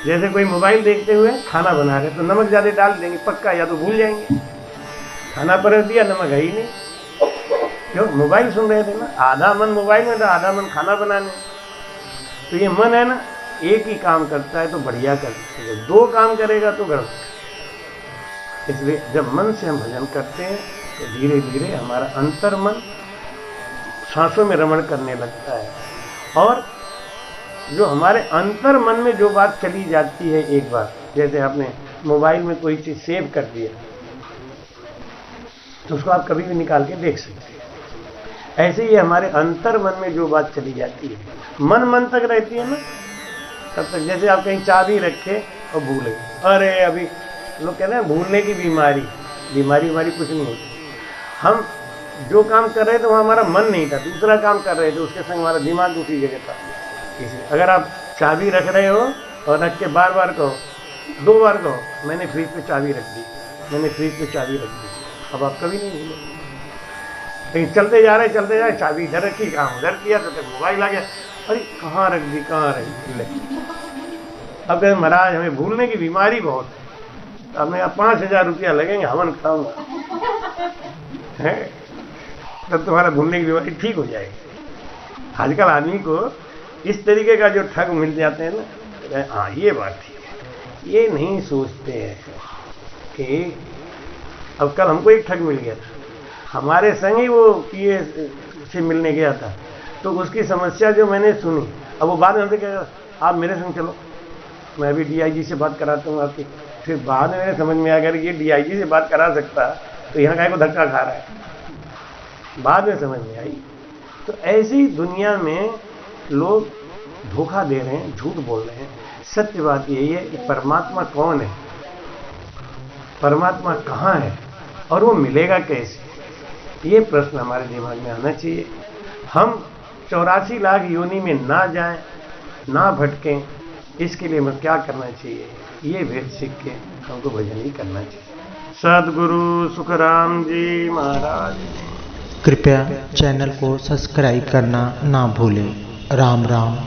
जैसे कोई मोबाइल देखते हुए खाना बना रहे तो नमक ज़्यादा डाल देंगे पक्का, या तो भूल जाएंगे, खाना परस दिया नमक है ही नहीं, क्यों? मोबाइल सुन रहे थे ना, आधा मन मोबाइल में था, आधा मन खाना बनाने। तो ये मन है ना, एक ही काम करता है तो बढ़िया करता है, 2 काम करेगा तो गड़बड़। इसलिए जब मन से हम भजन करते हैं तो धीरे धीरे हमारा अंतर मन सांसों में रमण करने लगता है। और जो हमारे अंतर मन में जो बात चली जाती है एक बार, जैसे आपने मोबाइल में कोई चीज सेव कर दिया तो उसको आप कभी भी निकाल के देख सकते हैं। ऐसे ही हमारे अंतर मन में जो बात चली जाती है मन तक रहती है ना, तब तक। जैसे आप कहीं चाबी रखे और भूल गए, अरे अभी लोग कहते हैं भूलने की बीमारी कुछ नहीं होती। हम जो काम कर रहे थे वहाँ हमारा मन नहीं था, दूसरा काम कर रहे थे, उसके संग हमारा दिमाग दूसरी जगह था। इसलिए अगर आप चाबी रख रहे हो और रख के बार बार कहो, 2 बार कहो मैंने फ्रिज पे चाबी रख दी, मैंने फ्रिज पे चाबी रख दी, अब आप कभी नहीं भूलो। लेकिन चलते जा रहे चाबी इधर रखी, कहाँ उधर किया, तो मोबाइल आ गया, अरे कहाँ रख दी, कहाँ रख दी। अब कहते महाराज हमें भूलने की बीमारी बहुत है, तो अब मेरा 5,000 रुपया लगेंगे, हवन खाऊंगा है, तब तुम्हारा भूलने की बीमारी ठीक हो जाएगी। आजकल आदमी को इस तरीके का जो ठग मिल जाते हैं ना, हाँ ये बात ठीक है, ये नहीं सोचते हैं कि अब कल हमको एक ठग मिल गया था, हमारे संग ही वो पीए से मिलने गया था, तो उसकी समस्या जो मैंने सुनी, अब वो बाद में हमसे कहेगा आप मेरे संग चलो, मैं भी डीआईजी से बात कराता हूँ आपकी। फिर बाद में मेरे समझ में आ गया कि ये डीआईजी से बात करा सकता तो यहाँ काहे को धक्का खा रहा है, बाद में समझ में आई। तो ऐसी दुनिया में लोग धोखा दे रहे हैं, झूठ बोल रहे हैं। सत्य बात यही है कि परमात्मा कौन है, परमात्मा कहाँ है और वो मिलेगा कैसे, ये प्रश्न हमारे दिमाग में आना चाहिए। हम 84 लाख योनि में ना जाएं, ना भटकें, इसके लिए हमें क्या करना चाहिए, ये भेद सीख के हमको भजन ही करना चाहिए। सद्गुरु सुखराम जी महाराज, कृपया चैनल को सब्सक्राइब करना ना भूलें। राम राम।